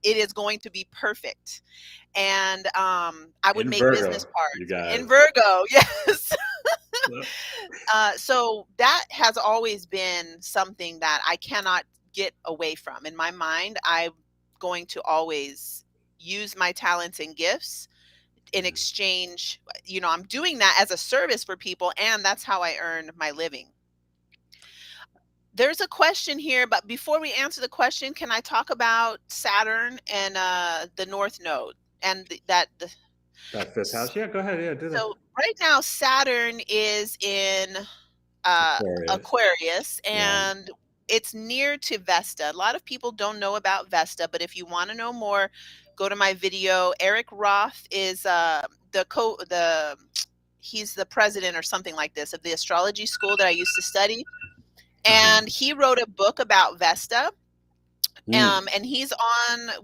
Speaker 2: it is going to be perfect. And I would
Speaker 1: In
Speaker 2: make business
Speaker 1: Virgo,
Speaker 2: cards
Speaker 1: you
Speaker 2: in
Speaker 1: guys.
Speaker 2: Virgo. Yes.
Speaker 1: Yep.
Speaker 2: So that has always been something that I cannot get away from. In my mind, I'm going to always use my talents and gifts in
Speaker 1: Yeah.
Speaker 2: exchange. I'm doing that as a service for people, and that's how I earn my living. There's a question here, but before we answer the question, can I talk about Saturn and the North Node and
Speaker 1: That fifth house. Yeah, go ahead. Yeah, do that.
Speaker 2: so right now Saturn is in uh,
Speaker 1: Aquarius.
Speaker 2: Aquarius,
Speaker 1: Right.
Speaker 2: and it's near to Vesta. A lot of people don't know about Vesta, but if you want to know more, go to my video. Eric Roth is he's the president or something like this of the astrology school that I used to study,
Speaker 1: Uh-huh.
Speaker 2: and he wrote a book about Vesta.
Speaker 1: Mm.
Speaker 2: And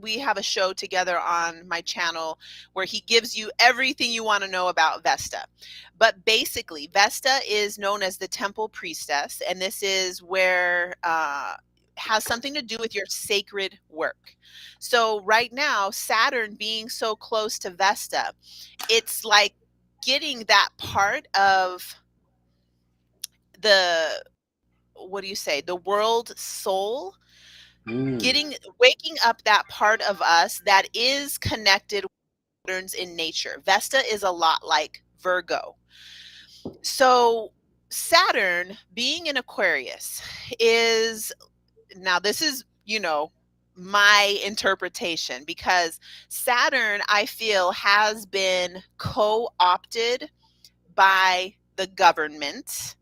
Speaker 2: we have a show together on my channel where he gives you everything you want to know about Vesta. But basically, Vesta is known as the temple priestess, and this is where has something to do with your sacred work. So right now, Saturn being so close to Vesta, it's like getting that part of the what do you say, the world soul,
Speaker 1: Mm.
Speaker 2: waking up that part of us that is connected with patterns in nature. Vesta is a lot like Virgo. So Saturn being in Aquarius is, now this is, my interpretation, because Saturn, I feel, has been co-opted by the government,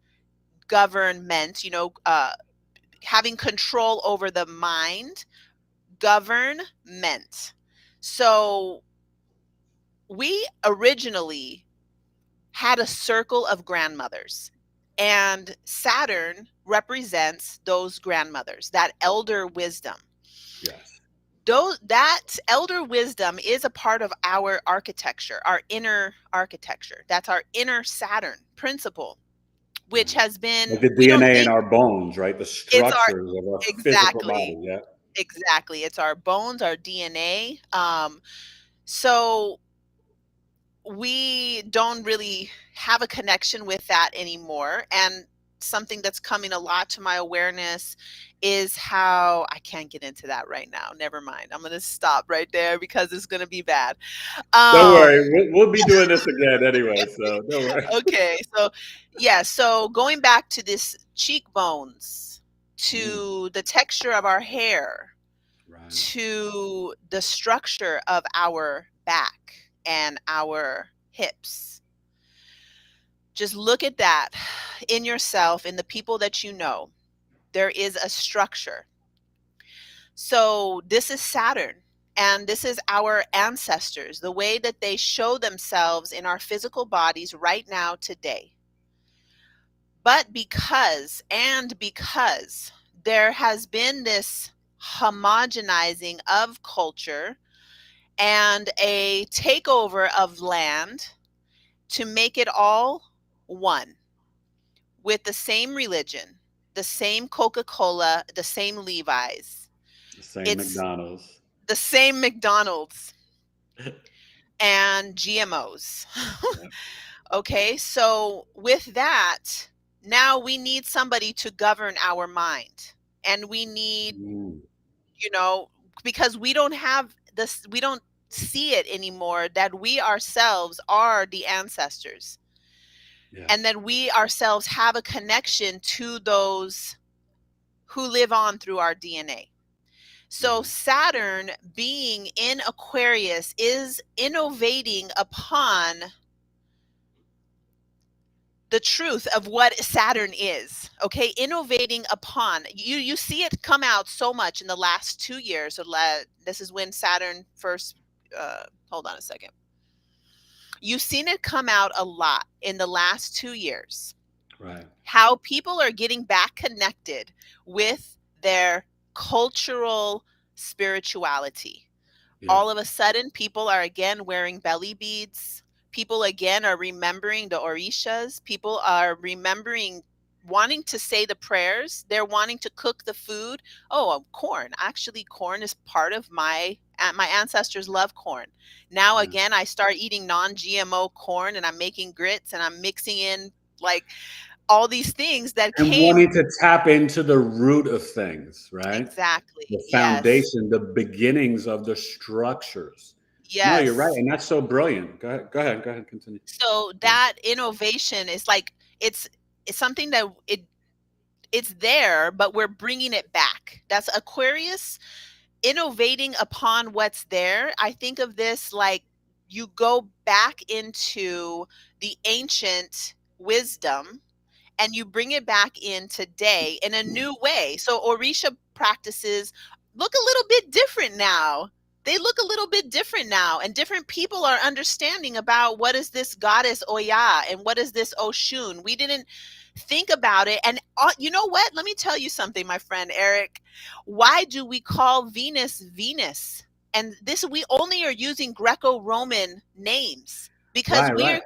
Speaker 2: having control over the mind, government. So we originally had a circle of grandmothers, and Saturn represents those grandmothers, that elder wisdom.
Speaker 1: Yes.
Speaker 2: That elder wisdom is a part of our architecture, our inner architecture. That's our inner Saturn principle, which
Speaker 1: Right.
Speaker 2: has been,
Speaker 1: Like the
Speaker 2: we don't
Speaker 1: DNA in
Speaker 2: think
Speaker 1: our bones, right? The
Speaker 2: it's our,
Speaker 1: structures of our physical
Speaker 2: exactly,
Speaker 1: body. Yeah.
Speaker 2: exactly. It's our bones, our DNA. So we don't really have a connection with that anymore. And something that's coming a lot to my awareness is how, I can't get into that right now. Never mind. I'm going to stop right there because it's going to be bad.
Speaker 1: Don't
Speaker 2: Um,
Speaker 1: worry. We'll be doing this again anyway. So don't worry.
Speaker 2: okay. So, yeah. So going back to this cheekbones,
Speaker 1: Mm.
Speaker 2: to the texture of our hair,
Speaker 1: Right.
Speaker 2: to the structure of our back and our hips. Just look at that in yourself, in the people that you know. There is a structure. So this is Saturn, and this is our ancestors, the way that they show themselves in our physical bodies right now today. But because there has been this homogenizing of culture and a takeover of land to make it all one, with the same religion, the same Coca-Cola, the same Levi's.
Speaker 1: The same
Speaker 2: It's
Speaker 1: McDonald's.
Speaker 2: the same McDonald's and GMOs.
Speaker 1: Yeah.
Speaker 2: Okay, so with that, now we need somebody to govern our mind. And we need,
Speaker 1: Mm,
Speaker 2: you know, because we don't have this, we don't see it anymore, that we ourselves are the ancestors.
Speaker 1: yeah.
Speaker 2: And that we ourselves have a connection to those who live on through our DNA. So
Speaker 1: Yeah.
Speaker 2: Saturn being in Aquarius is innovating upon the truth of what Saturn is. Okay, innovating upon, you see it come out so much in the last 2 years. This is when Saturn first hold on a second. You've seen it come out a lot in the last 2 years.
Speaker 1: Right.
Speaker 2: How people are getting back connected with their cultural spirituality.
Speaker 1: Yeah.
Speaker 2: All of a sudden, people are again wearing belly beads. People again are remembering the Orishas. People are remembering, wanting to say the prayers. They're wanting to cook the food. Oh, corn. Actually, corn is part of my ancestors love corn. Now,
Speaker 1: Yeah.
Speaker 2: again, I start eating non-GMO corn, and I'm making grits, and I'm mixing in like all these things that
Speaker 1: And
Speaker 2: came.
Speaker 1: wanting to tap into the root of things, right?
Speaker 2: Exactly.
Speaker 1: The
Speaker 2: Yes.
Speaker 1: foundation, the beginnings of the structures. No, you're right.
Speaker 2: Yes.
Speaker 1: And that's so brilliant. Go ahead, continue.
Speaker 2: So
Speaker 1: Yeah.
Speaker 2: that innovation is like, it's something that it's there, but we're bringing it back. That's Aquarius innovating upon what's there. I think of this like you go back into the ancient wisdom and you bring it back in today in a new way. So Orisha practices look a little bit different now. They look a little bit different now, and different people are understanding about what is this goddess Oya and what is this Oshun. We didn't think about it. And you know what? Let me tell you something, my friend Eric. Why do we call Venus Venus? And this, we only are using Greco-Roman names because
Speaker 1: Right,
Speaker 2: we
Speaker 1: right.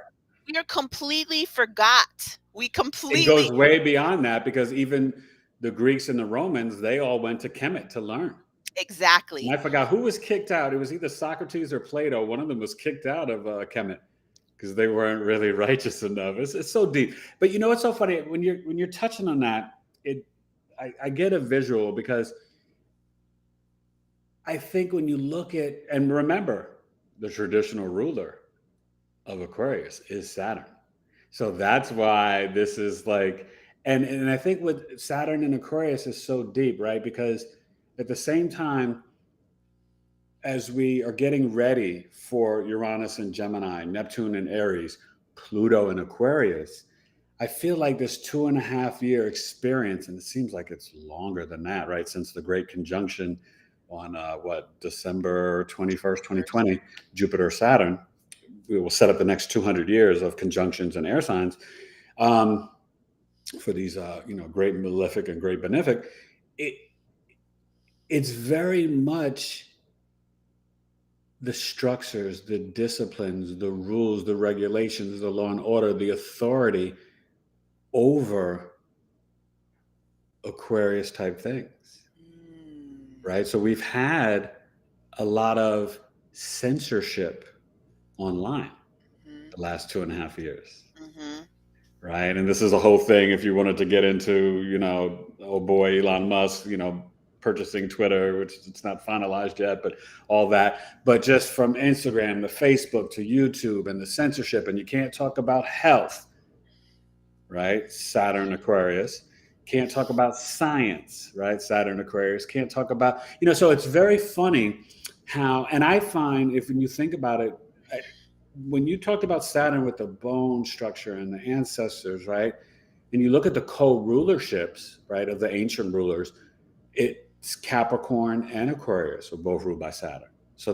Speaker 2: are completely forgot. We
Speaker 1: It
Speaker 2: completely.
Speaker 1: goes way beyond that because even the Greeks and the Romans, they all went to Kemet to learn. And I
Speaker 2: Exactly.
Speaker 1: forgot who was kicked out. It was either Socrates or Plato. One of them was kicked out of Kemet because they weren't really righteous enough. It's so deep. But you know what's so funny when you're touching on that, I get a visual because I think when you look at and remember the traditional ruler of Aquarius is Saturn. So that's why this is like and I think with Saturn and Aquarius is so deep, right? Because at the same time as we are getting ready for Uranus and Gemini, Neptune and Aries, Pluto and Aquarius, I feel like this 2.5 year experience, and it seems like it's longer than that, right? Since the Great Conjunction on December 21st, 2020, Jupiter Saturn, we will set up the next 200 years of conjunctions and air signs for these, great malefic and great benefic. It's very much the structures, the disciplines, the rules, the regulations, the law and order, the authority over Aquarius type things, right? So we've had a lot of censorship online the last 2.5 years, right? And this is a whole thing if you wanted to get into, oh boy, Elon Musk, purchasing Twitter, which it's not finalized yet, but all that. But just from Instagram to Facebook to YouTube and the censorship, and you can't talk about health, right? Saturn Aquarius. Can't talk about science, right? Saturn Aquarius. Can't talk about, so it's very funny how, and I find if you think about it, when you talked about Saturn with the bone structure and the ancestors, right? And you look at the co-rulerships, right, of the ancient rulers, Capricorn and Aquarius are both ruled by Saturn. So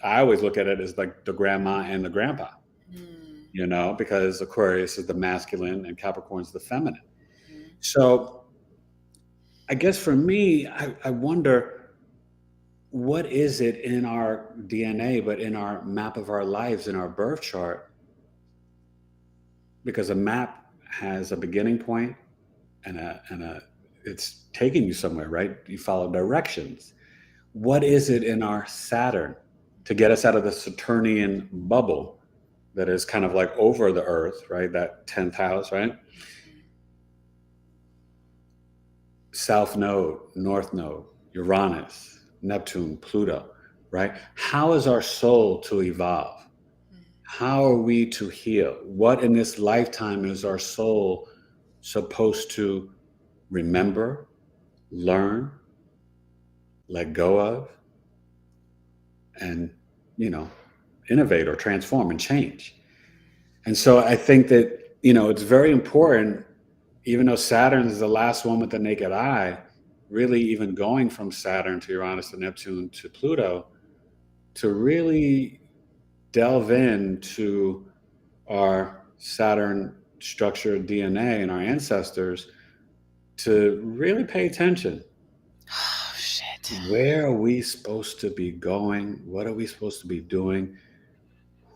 Speaker 1: I always look at it as like the grandma and the grandpa,
Speaker 2: Mm.
Speaker 1: because Aquarius is the masculine and Capricorn is the feminine.
Speaker 2: Mhm.
Speaker 1: So I guess for me, I wonder, what is it in our DNA, but in our map of our lives, in our birth chart? Because a map has a beginning point and it's taking you somewhere, right? You follow directions. What is it in our Saturn to get us out of the Saturnian bubble that is kind of like over the Earth, right? That 10th house, right? South Node, North Node, Uranus, Neptune, Pluto, right? How is our soul to evolve? How are we to heal? What in this lifetime is our soul supposed to remember, learn, let go of, and, innovate or transform and change? And so I think that, it's very important, even though Saturn is the last one with the naked eye, really even going from Saturn to Uranus to Neptune to Pluto, to really delve into our Saturn structured DNA and our ancestors, to really pay attention.
Speaker 2: Oh, shit.
Speaker 1: Where are we supposed to be going? What are we supposed to be doing?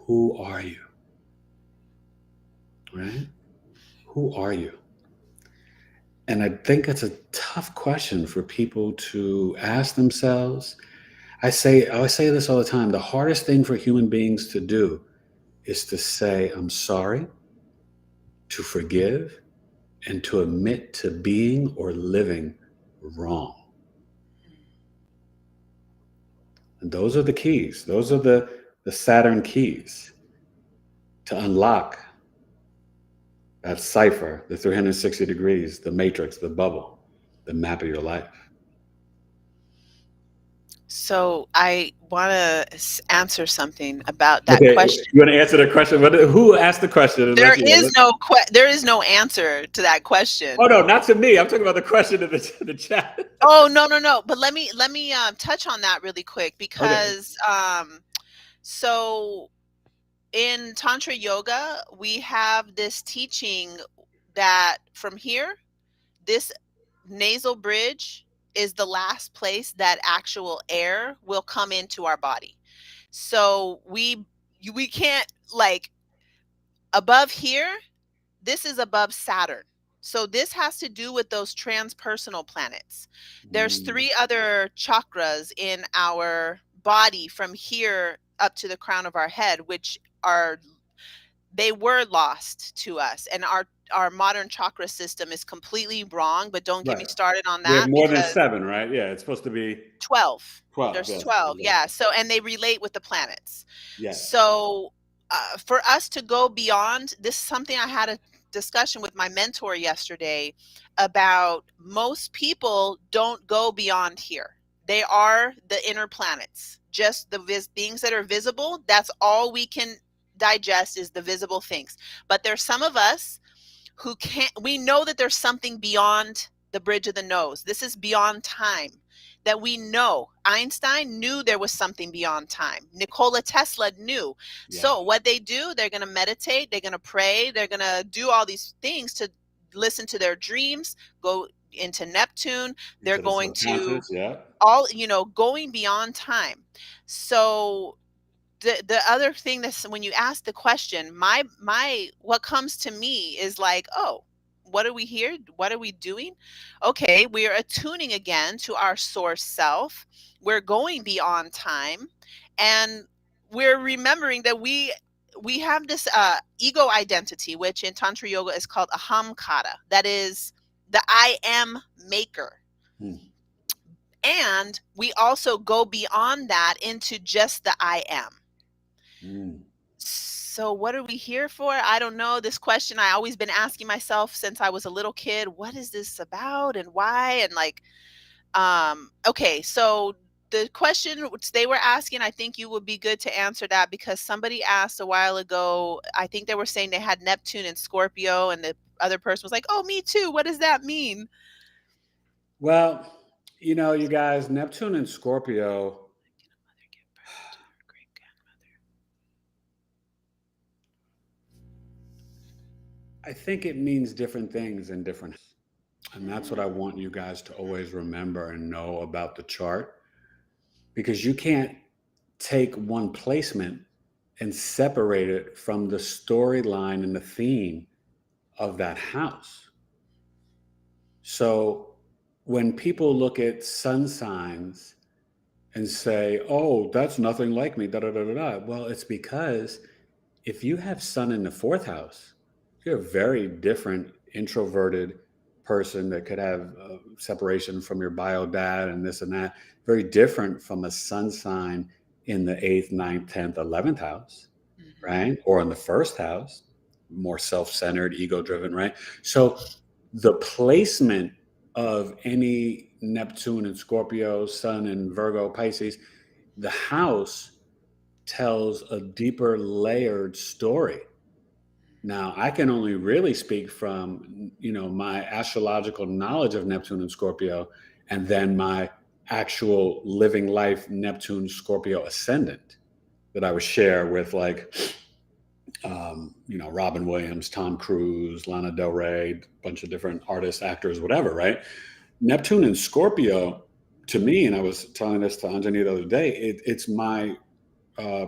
Speaker 1: Who are you? Right? Who are you? And I think it's a tough question for people to ask themselves. I always say this all the time. The hardest thing for human beings to do is to say, I'm sorry, to forgive, and to admit to being or living wrong. And those are the keys. Those are the Saturn keys to unlock that cipher, the 360 degrees, the matrix, the bubble, the map of your life.
Speaker 2: So I want to answer something about that
Speaker 1: Okay,
Speaker 2: question.
Speaker 1: you want to answer the question? Who asked the question?
Speaker 2: There is no answer to that question.
Speaker 1: Oh no, not to me. I'm talking about the question in the chat.
Speaker 2: Oh, no. But let me touch on that really quick,
Speaker 1: Okay.
Speaker 2: because so in Tantra Yoga, we have this teaching that from here, this nasal bridge is the last place that actual air will come into our body. So we can't, like, above here, this is above Saturn. So this has to do with those transpersonal planets. There's 3 other chakras in our body from here up to the crown of our head, which they were lost to us. And our modern chakra system is completely wrong, but don't get me
Speaker 1: Right.
Speaker 2: started on
Speaker 1: There's
Speaker 2: that,
Speaker 1: more than
Speaker 2: because
Speaker 1: 7, right? Yeah, it's supposed to be
Speaker 2: 12.
Speaker 1: 12.
Speaker 2: There's
Speaker 1: Yes,
Speaker 2: 12.
Speaker 1: exactly.
Speaker 2: Yeah. So, and they relate with the planets.
Speaker 1: Yes.
Speaker 2: So, for us to go beyond this, is something I had a discussion with my mentor yesterday about. Most people don't go beyond here. They are the inner planets, just the beings that are visible. That's all we can digest, is the visible things. But there's some of us who can't. We know that there's something beyond the bridge of the nose. This is beyond time, that we know. Einstein knew there was something beyond time. Nikola Tesla knew.
Speaker 1: Yeah.
Speaker 2: So what they do, they're going to meditate, they're going to pray, they're going to do all these things to listen to their dreams, go into Neptune. They're
Speaker 1: Into the
Speaker 2: going to
Speaker 1: subconscious, yeah.
Speaker 2: all, going beyond time. So the other thing, that's when you ask the question, my what comes to me is like, oh, what are we here? What are we doing? Okay, we are attuning again to our source self. We're going beyond time, and we're remembering that we have this ego identity, which in Tantra Yoga is called ahamkara. That is the I am maker. And we also go beyond that into just the I am. So what are we here for? I don't know. This question I always been asking myself since I was a little kid. What is this about, and why? And like, okay, so the question which they were asking, I think you would be good to answer that, because somebody asked a while ago, I think they were saying they had Neptune and Scorpio, and the other person was like, oh, me too. What does that mean?
Speaker 1: Well, You know, you guys, Neptune and Scorpio, I think it means different things in different. And that's what I want you guys to always remember and know about the chart, because you can't take one placement and separate it from the storyline and the theme of that house. So when people look at sun signs and say, oh, that's nothing like me, da da da da da, well, it's because if you have sun in the fourth house, you're a very different introverted person that could have separation from your bio dad and this and that. Very different from a sun sign in the 8th, 9th, 10th, 11th house, right? Or in the first house, more self-centered, ego-driven, right? So the placement of any Neptune and Scorpio, Sun and Virgo, Pisces, the house tells a deeper layered story. Now, I can only really speak from, my astrological knowledge of Neptune and Scorpio, and then my actual living life Neptune Scorpio ascendant that I would share with Robin Williams, Tom Cruise, Lana Del Rey, a bunch of different artists, actors, whatever, right? Neptune and Scorpio, to me, and I was telling this to Anjani the other day, it's my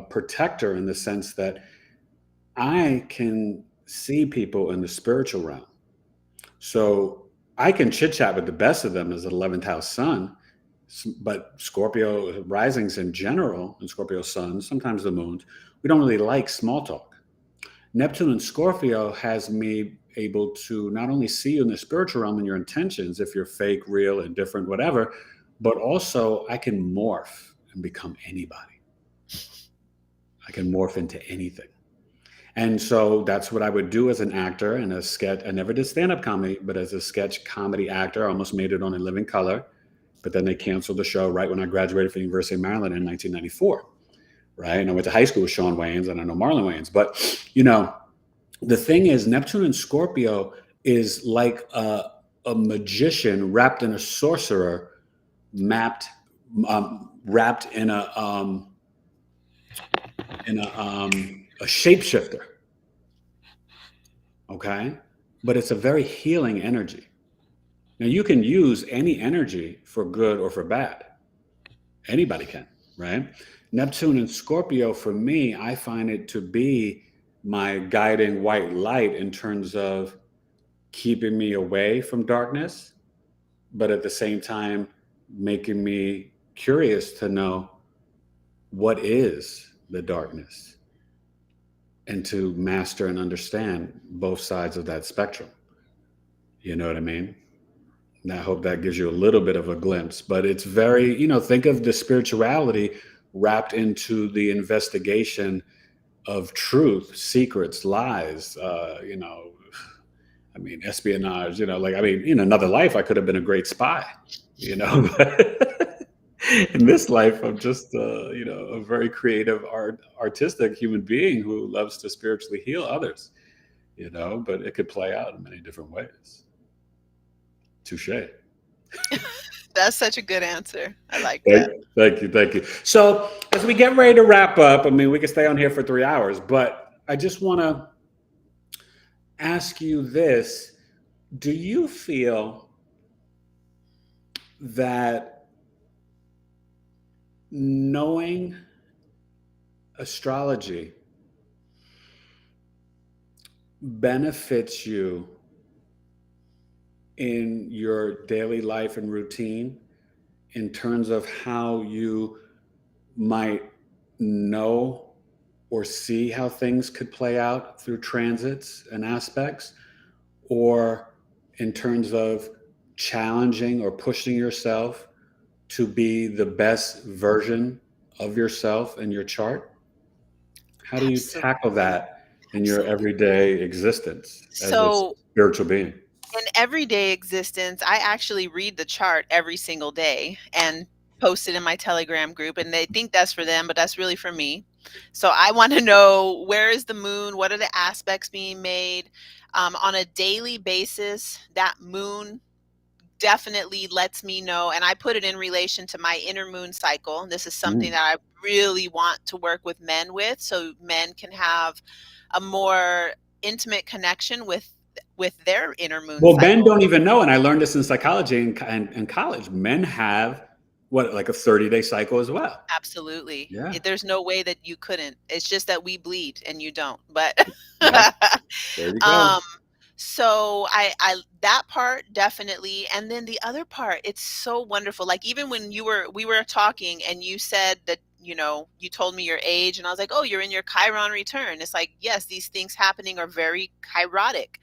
Speaker 1: protector in the sense that I can see people in the spiritual realm. So I can chit chat with the best of them as an 11th house sun, but Scorpio risings in general, and Scorpio sun, sometimes the moons, we don't really like small talk. Neptune and Scorpio has me able to not only see you in the spiritual realm and your intentions, if you're fake, real, indifferent, whatever, but also I can morph and become anybody. I can morph into anything. And so that's what I would do as an actor and a sketch. I never did stand-up comedy, but as a sketch comedy actor, I almost made it on In Living Color. But then they canceled the show right when I graduated from the University of Maryland in 1994. Right. And I went to high school with Shawn Wayans, and I know Marlon Wayans. But, the thing is, Neptune and Scorpio is like a magician wrapped in a sorcerer, wrapped in a shapeshifter. Okay. But it's a very healing energy. Now, you can use any energy for good or for bad. Anybody can, right? Neptune and Scorpio, for me, I find it to be my guiding white light in terms of keeping me away from darkness, but at the same time, making me curious to know what is the darkness and to master and understand both sides of that spectrum. You know what I mean? And I hope that gives you a little bit of a glimpse, but it's very, think of the spirituality wrapped into the investigation of truth, secrets, lies, espionage, in another life, I could have been a great spy, but in this life, I'm just, a very creative, artistic human being who loves to spiritually heal others, but it could play out in many different ways. Touche.
Speaker 2: That's such a good answer. I like that.
Speaker 1: Thank you. So as we get ready to wrap up, we can stay on here for 3 hours, but I just want to ask you this. Do you feel that knowing astrology benefits you in your daily life and routine in terms of how you might know or see how things could play out through transits and aspects, or in terms of challenging or pushing yourself to be the best version of yourself in your chart? How do you tackle that in your everyday existence as a spiritual being?
Speaker 2: In everyday existence, I actually read the chart every single day and post it in my Telegram group, and they think that's for them, but that's really for me. So I want to know, where is the moon? What are the aspects being made? On a daily basis, that moon definitely lets me know, and I put it in relation to my inner moon cycle. And this is something that I really want to work with men with, so men can have a more intimate connection with their inner moon
Speaker 1: Well, men
Speaker 2: cycle.
Speaker 1: don't even know, and I learned this in psychology in college. Men have like a 30-day cycle as well.
Speaker 2: Absolutely.
Speaker 1: Yeah.
Speaker 2: There's no way that you couldn't. It's just that we bleed and you don't. But
Speaker 1: Yeah. There you go.
Speaker 2: um so I that part definitely, and then the other part, it's so wonderful. Like even when we were talking and you said that, you told me your age and I was like, "Oh, you're in your Chiron return." It's like, yes, these things happening are very chirotic.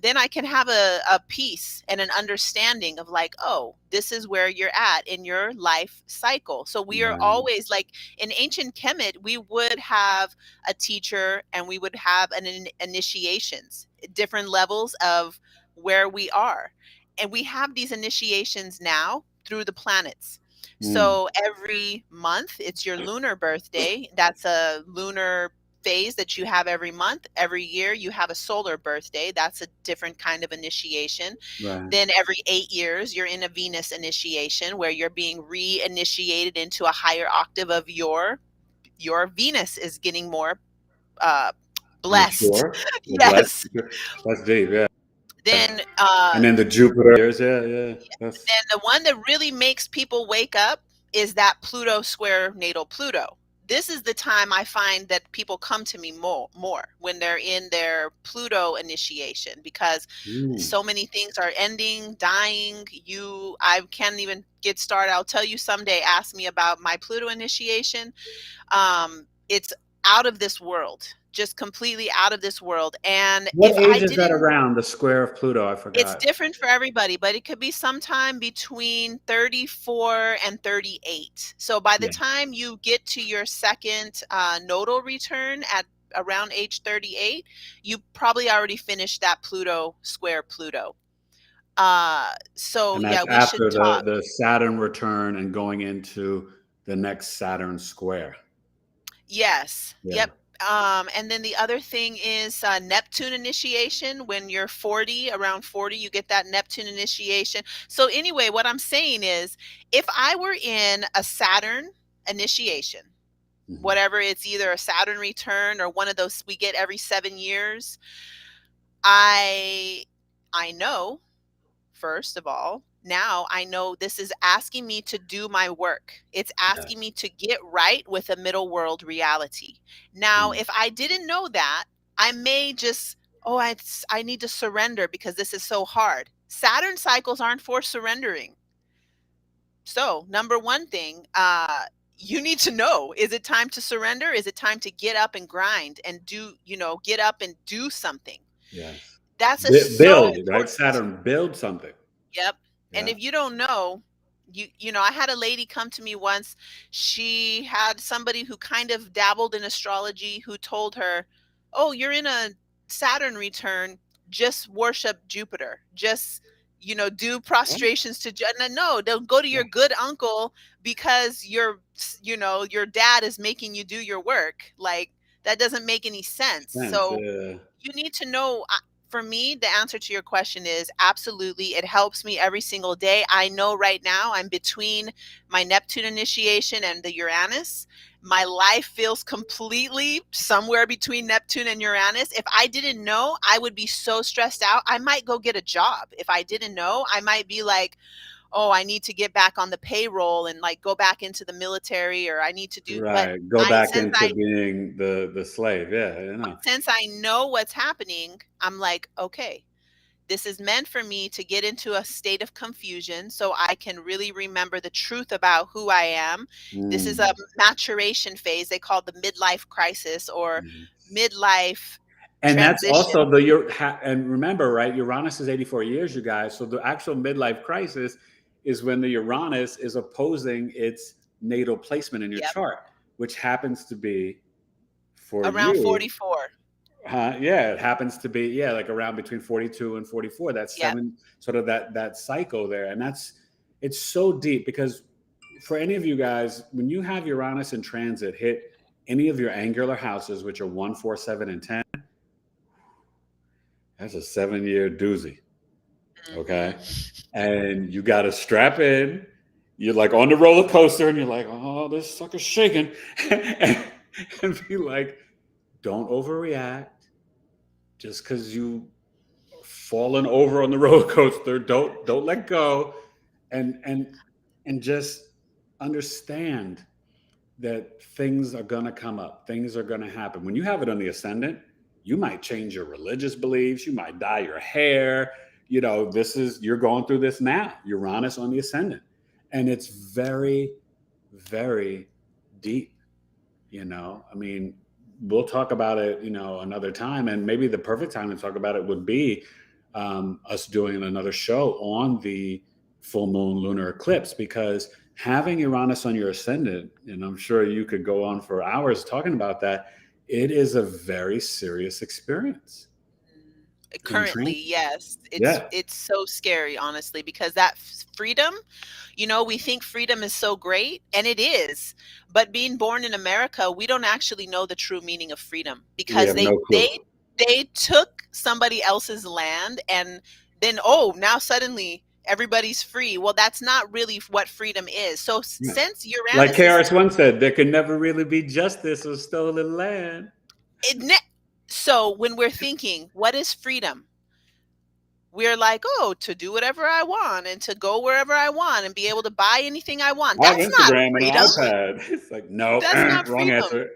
Speaker 2: Then I can have a peace and an understanding of like, oh, this is where you're at in your life cycle. So we are
Speaker 1: Right.
Speaker 2: always like in ancient Kemet, we would have a teacher and we would have initiations, different levels of where we are. And we have these initiations now through the planets.
Speaker 1: Mm.
Speaker 2: So every month, it's your lunar birthday. That's a lunar phase that you have every month. Every year you have a solar birthday. That's a different kind of initiation.
Speaker 1: Right.
Speaker 2: Then every 8 years you're in a Venus initiation where you're being reinitiated into a higher octave of your Venus is getting more blessed.
Speaker 1: Mature. We're blessed.
Speaker 2: Yes.
Speaker 1: That's deep. Yeah.
Speaker 2: Then
Speaker 1: And then the Jupiter years. Yeah. Yeah. That's
Speaker 2: then the one that really makes people wake up is that Pluto square natal Pluto. This is the time I find that people come to me more when they're in their Pluto initiation, because so many things are ending, dying. I can't even get started. I'll tell you someday. Ask me about my Pluto initiation. It's out of this world, just completely out of this world. And
Speaker 1: What
Speaker 2: if I
Speaker 1: age is that
Speaker 2: didn't,
Speaker 1: around the square of Pluto? I
Speaker 2: it's
Speaker 1: forgot.
Speaker 2: different for everybody, but it could be sometime between 34 and 38. So by the
Speaker 1: Yeah.
Speaker 2: time you get to your second nodal return at around age 38, you probably already finished that Pluto square Pluto. So
Speaker 1: And
Speaker 2: yeah,
Speaker 1: that's
Speaker 2: we should
Speaker 1: after
Speaker 2: talk.
Speaker 1: the Saturn return and going into the next Saturn square.
Speaker 2: Yes.
Speaker 1: Yeah.
Speaker 2: Yep. And then the other thing is Neptune initiation. When you're 40, around 40, you get that Neptune initiation. So anyway, what I'm saying is, if I were in a Saturn initiation,
Speaker 1: Mhm.
Speaker 2: whatever, it's either a Saturn return or one of those we get every 7 years, I I know, first of all, now I know this is asking me to do my work. It's asking me
Speaker 1: Yes.
Speaker 2: to get right with a middle world reality. Now,
Speaker 1: Mm.
Speaker 2: if I didn't know that, I may just, oh, I need to surrender because this is so hard. Saturn cycles aren't for surrendering. So, number one thing, you need to know, is it time to surrender? Is it time to get up and grind and do, get up and do something?
Speaker 1: Yes.
Speaker 2: That's so
Speaker 1: Build, right?
Speaker 2: important.
Speaker 1: Saturn, build something.
Speaker 2: Yep. And
Speaker 1: Yeah.
Speaker 2: if you don't know, I had a lady come to me once. She had somebody who kind of dabbled in astrology who told her, "Oh, you're in a Saturn return, just worship Jupiter. Just, do
Speaker 1: Yeah.
Speaker 2: prostrations to no, don't go to
Speaker 1: Yeah.
Speaker 2: your good uncle because your dad is making you do your work." Like that doesn't make any sense.
Speaker 1: Sense.
Speaker 2: So you need to know. For me, the answer to your question is absolutely. It helps me every single day. I know right now I'm between my Neptune initiation and the Uranus. My life feels completely somewhere between Neptune and Uranus. If I didn't know, I would be so stressed out. I might go get a job. If I didn't know, I might be like, oh, I need to get back on the payroll and like go back into the military, or I need to do, but
Speaker 1: right. Go
Speaker 2: I,
Speaker 1: back
Speaker 2: since
Speaker 1: into
Speaker 2: I
Speaker 1: being the slave. Yeah. You know.
Speaker 2: since I know what's happening, I'm like, okay, this is meant for me to get into a state of confusion so I can really remember the truth about who I am. This is a
Speaker 1: Mm.
Speaker 2: maturation phase. They call it the midlife crisis or
Speaker 1: Yes.
Speaker 2: midlife
Speaker 1: And that's
Speaker 2: transition.
Speaker 1: also and remember, right? Uranus is 84 years, you guys. So the actual midlife crisis is when the Uranus is opposing its natal placement in your
Speaker 2: Yep.
Speaker 1: chart, which happens to be for
Speaker 2: Around
Speaker 1: you.
Speaker 2: 44.
Speaker 1: Yeah, it happens to be, yeah, like around between 42 and 44. That's
Speaker 2: Yep.
Speaker 1: seven, sort of that cycle there. And it's so deep because for any of you guys, when you have Uranus in transit hit any of your angular houses, which are 1, 4, 7, and 10, that's a 7-year doozy. Okay. And you got to strap in. You're like on the roller coaster and you're like, oh, this sucker's shaking. And be like, don't overreact. Just because you fallen over on the roller coaster, don't let go. And just understand that things are going to come up. Things are going to happen. When you have it on the ascendant, you might change your religious beliefs. You might dye your hair. You're going through this now. Uranus on the ascendant. And it's very, very deep. I mean, we'll talk about it, another time. And maybe the perfect time to talk about it would be us doing another show on the full moon lunar eclipse, because having Uranus on your ascendant, and I'm sure you could go on for hours talking about that, it is a very serious experience.
Speaker 2: Currently, yes. It's so scary, honestly, because that freedom, we think freedom is so great, and it is. But being born in America, we don't actually know the true meaning of freedom, because they took somebody else's land, and then now suddenly everybody's free. Well, that's not really what freedom is. So since Uranus,
Speaker 1: like KRS-One said, there can never really be justice on stolen land.
Speaker 2: So when we're thinking, what is freedom? We're like, to do whatever I want and to go wherever I want and be able to buy anything I want. That's not freedom.
Speaker 1: It's like, no,
Speaker 2: that's not
Speaker 1: wrong
Speaker 2: freedom.
Speaker 1: Answer.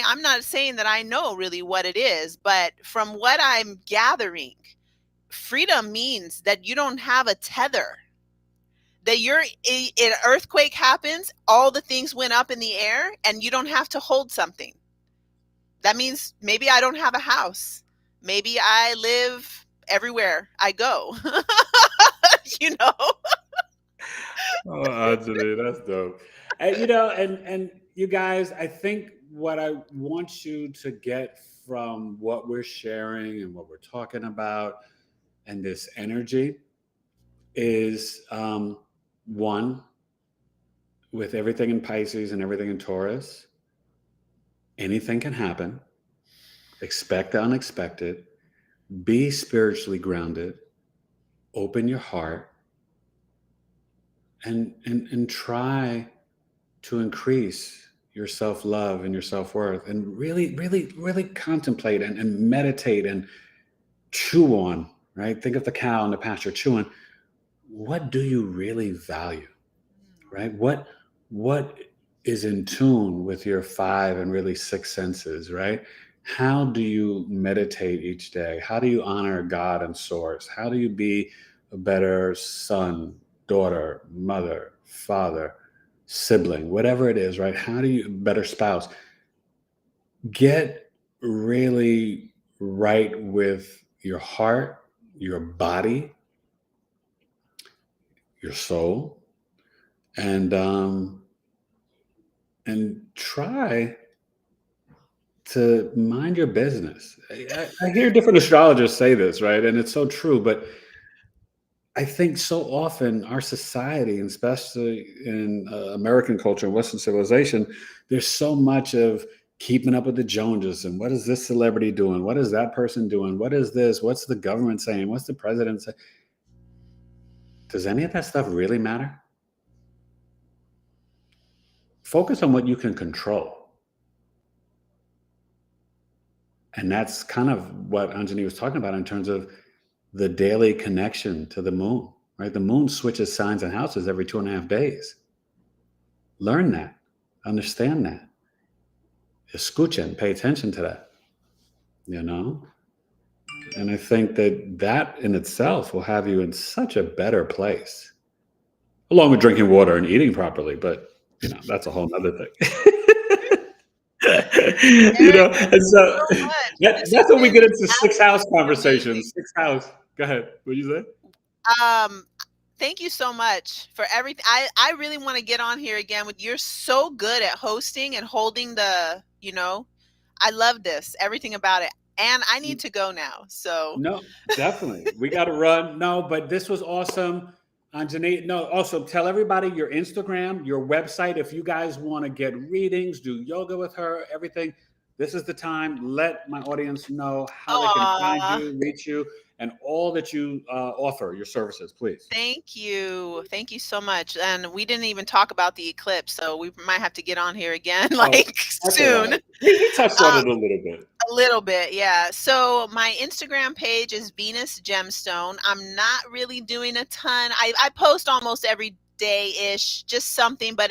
Speaker 2: I'm not saying that I know really what it is, but from what I'm gathering, freedom means that you don't have a tether. That an earthquake happens, all the things went up in the air, and you don't have to hold something. That means maybe I don't have a house. Maybe I live everywhere I go.
Speaker 1: Oh, Anjani, that's dope. And, and you guys, I think what I want you to get from what we're sharing and what we're talking about and this energy is one, with everything in Pisces and everything in Taurus, anything can happen. Expect the unexpected. Be spiritually grounded. Open your heart. And try to increase your self-love and your self-worth, and really, really, really contemplate and meditate and chew on, right? Think of the cow in the pasture chewing. What do you really value, right? What is in tune with your 5 and really 6 senses, right? How do you meditate each day? How do you honor God and source? How do you be a better son, daughter, mother, father, sibling, whatever it is, right? How do you better spouse? Get really right with your heart, your body, your soul, and try to mind your business. I hear different astrologers say this, right? And it's so true, but I think so often our society, and especially in American culture and Western civilization, there's so much of keeping up with the Joneses and what is this celebrity doing? What is that person doing? What is this? What's the government saying? What's the president saying? Does any of that stuff really matter? Focus on what you can control. And that's kind of what Anjani was talking about in terms of the daily connection to the moon, right? The moon switches signs and houses every 2.5 days. Learn that, understand that. Escuchen, pay attention to that, And I think that in itself will have you in such a better place, along with drinking water and eating properly. But, that's a whole nother thing. And so that's when we get into 6th house conversations. 6th house. Go ahead. What you say?
Speaker 2: Thank you so much for everything. I really want to get on here again with you're so good at hosting and holding the, I love this, everything about it. And I need to go now. So
Speaker 1: no, definitely. We got to run. No, but this was awesome. Anjani, no, also tell everybody your Instagram, your website. If you guys want to get readings, do yoga with her, everything, this is the time. Let my audience know how they can find you, reach you, and all that you offer, your services, please.
Speaker 2: Thank you. Thank you so much. And we didn't even talk about the eclipse, so we might have to get on here again
Speaker 1: Oh,
Speaker 2: like
Speaker 1: that's all
Speaker 2: soon.
Speaker 1: right. We touched on
Speaker 2: Uh,
Speaker 1: it a little bit.
Speaker 2: a little bit, yeah. So my Instagram page is Venus Gemstone. I'm not really doing a ton. I post almost every day-ish, just something, but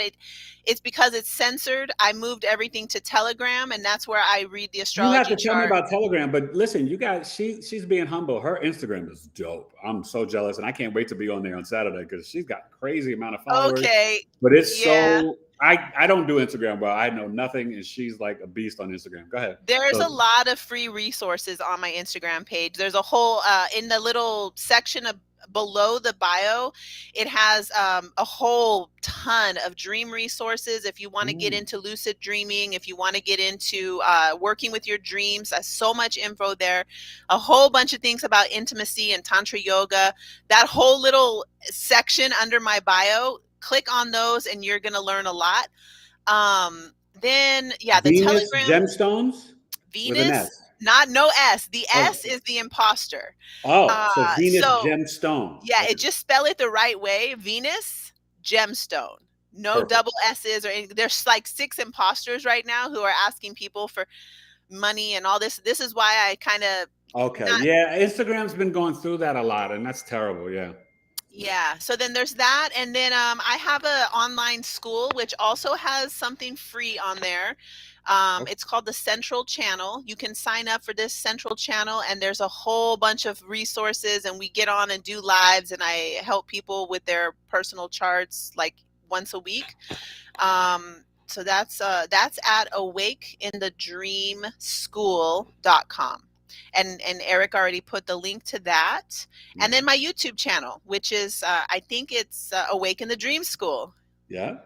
Speaker 2: it's because it's censored. I moved everything to Telegram, and that's where I read the
Speaker 1: You have
Speaker 2: astrology
Speaker 1: to tell me
Speaker 2: chart.
Speaker 1: about Telegram, but listen, you guys, she's being humble. Her Instagram is dope. I'm so jealous, and I can't wait to be on there on Saturday because she's got a crazy amount of followers.
Speaker 2: Okay.
Speaker 1: But it's
Speaker 2: Yeah.
Speaker 1: so I don't do Instagram well. I know nothing, and she's like a beast on Instagram. Go ahead.
Speaker 2: There's a
Speaker 1: So
Speaker 2: lot of free resources on my Instagram page. There's a whole in the little section of below the bio, it has a whole ton of dream resources. If you want to get into lucid dreaming, if you want to get into working with your dreams, there's so much info there. A whole bunch of things about intimacy and tantra yoga. That whole little section under my bio, click on those and you're going to learn a lot. Then yeah, the
Speaker 1: Venus
Speaker 2: Telegram.
Speaker 1: Gemstones with an
Speaker 2: Venus,
Speaker 1: S.
Speaker 2: not no S. The
Speaker 1: Oh,
Speaker 2: S is the imposter.
Speaker 1: so Venus
Speaker 2: So
Speaker 1: Gemstone.
Speaker 2: yeah,
Speaker 1: Okay.
Speaker 2: it just spell it the right way. Venus Gemstone. No
Speaker 1: Perfect.
Speaker 2: double S's or anything. There's like 6 imposters right now who are asking people for money and all this. This is why I kind of
Speaker 1: Okay. Yeah, Instagram's been going through that a lot, and that's terrible. Yeah.
Speaker 2: Yeah. So then there's that. And then I have an online school, which also has something free on there. It's called the Central Channel. You can sign up for this Central Channel, and there's a whole bunch of resources. And we get on and do lives, and I help people with their personal charts like once a week. So that's at awakeinthedreamschool.com. And Eric already put the link to that. And then my YouTube channel, which is I think it's Awake in the Dream School.
Speaker 1: Yeah.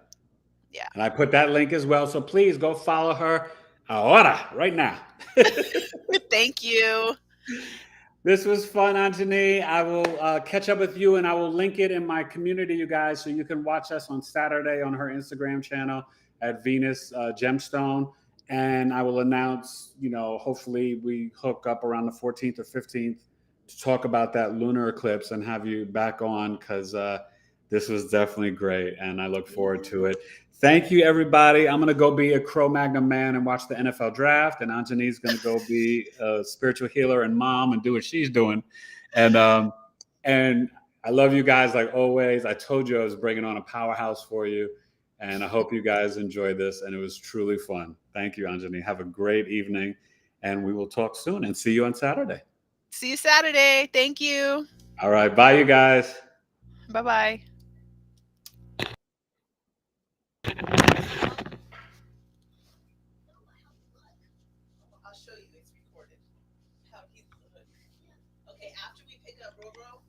Speaker 2: Yeah.
Speaker 1: And I put that link as well. So please go follow her ahora, right now.
Speaker 2: Thank you.
Speaker 1: This was fun, Anjani. I will catch up with you, and I will link it in my community, you guys, so you can watch us on Saturday on her Instagram channel at Venus Gemstone. And I will announce, hopefully we hook up around the 14th or 15th to talk about that lunar eclipse and have you back on, because this was definitely great, and I look forward to it. Thank you, everybody. I'm going to go be a Cro-Magnon man and watch the NFL draft, and Anjani's going to go be a spiritual healer and mom and do what she's doing. And I love you guys like always. I told you I was bringing on a powerhouse for you, and I hope you guys enjoyed this, and it was truly fun. Thank you, Anjani. Have a great evening, and we will talk soon and see you on Saturday.
Speaker 2: See you Saturday. Thank you.
Speaker 1: All right. Bye, you guys.
Speaker 2: Bye-bye. I'll show you it's recorded. Okay, after we pick up Roro.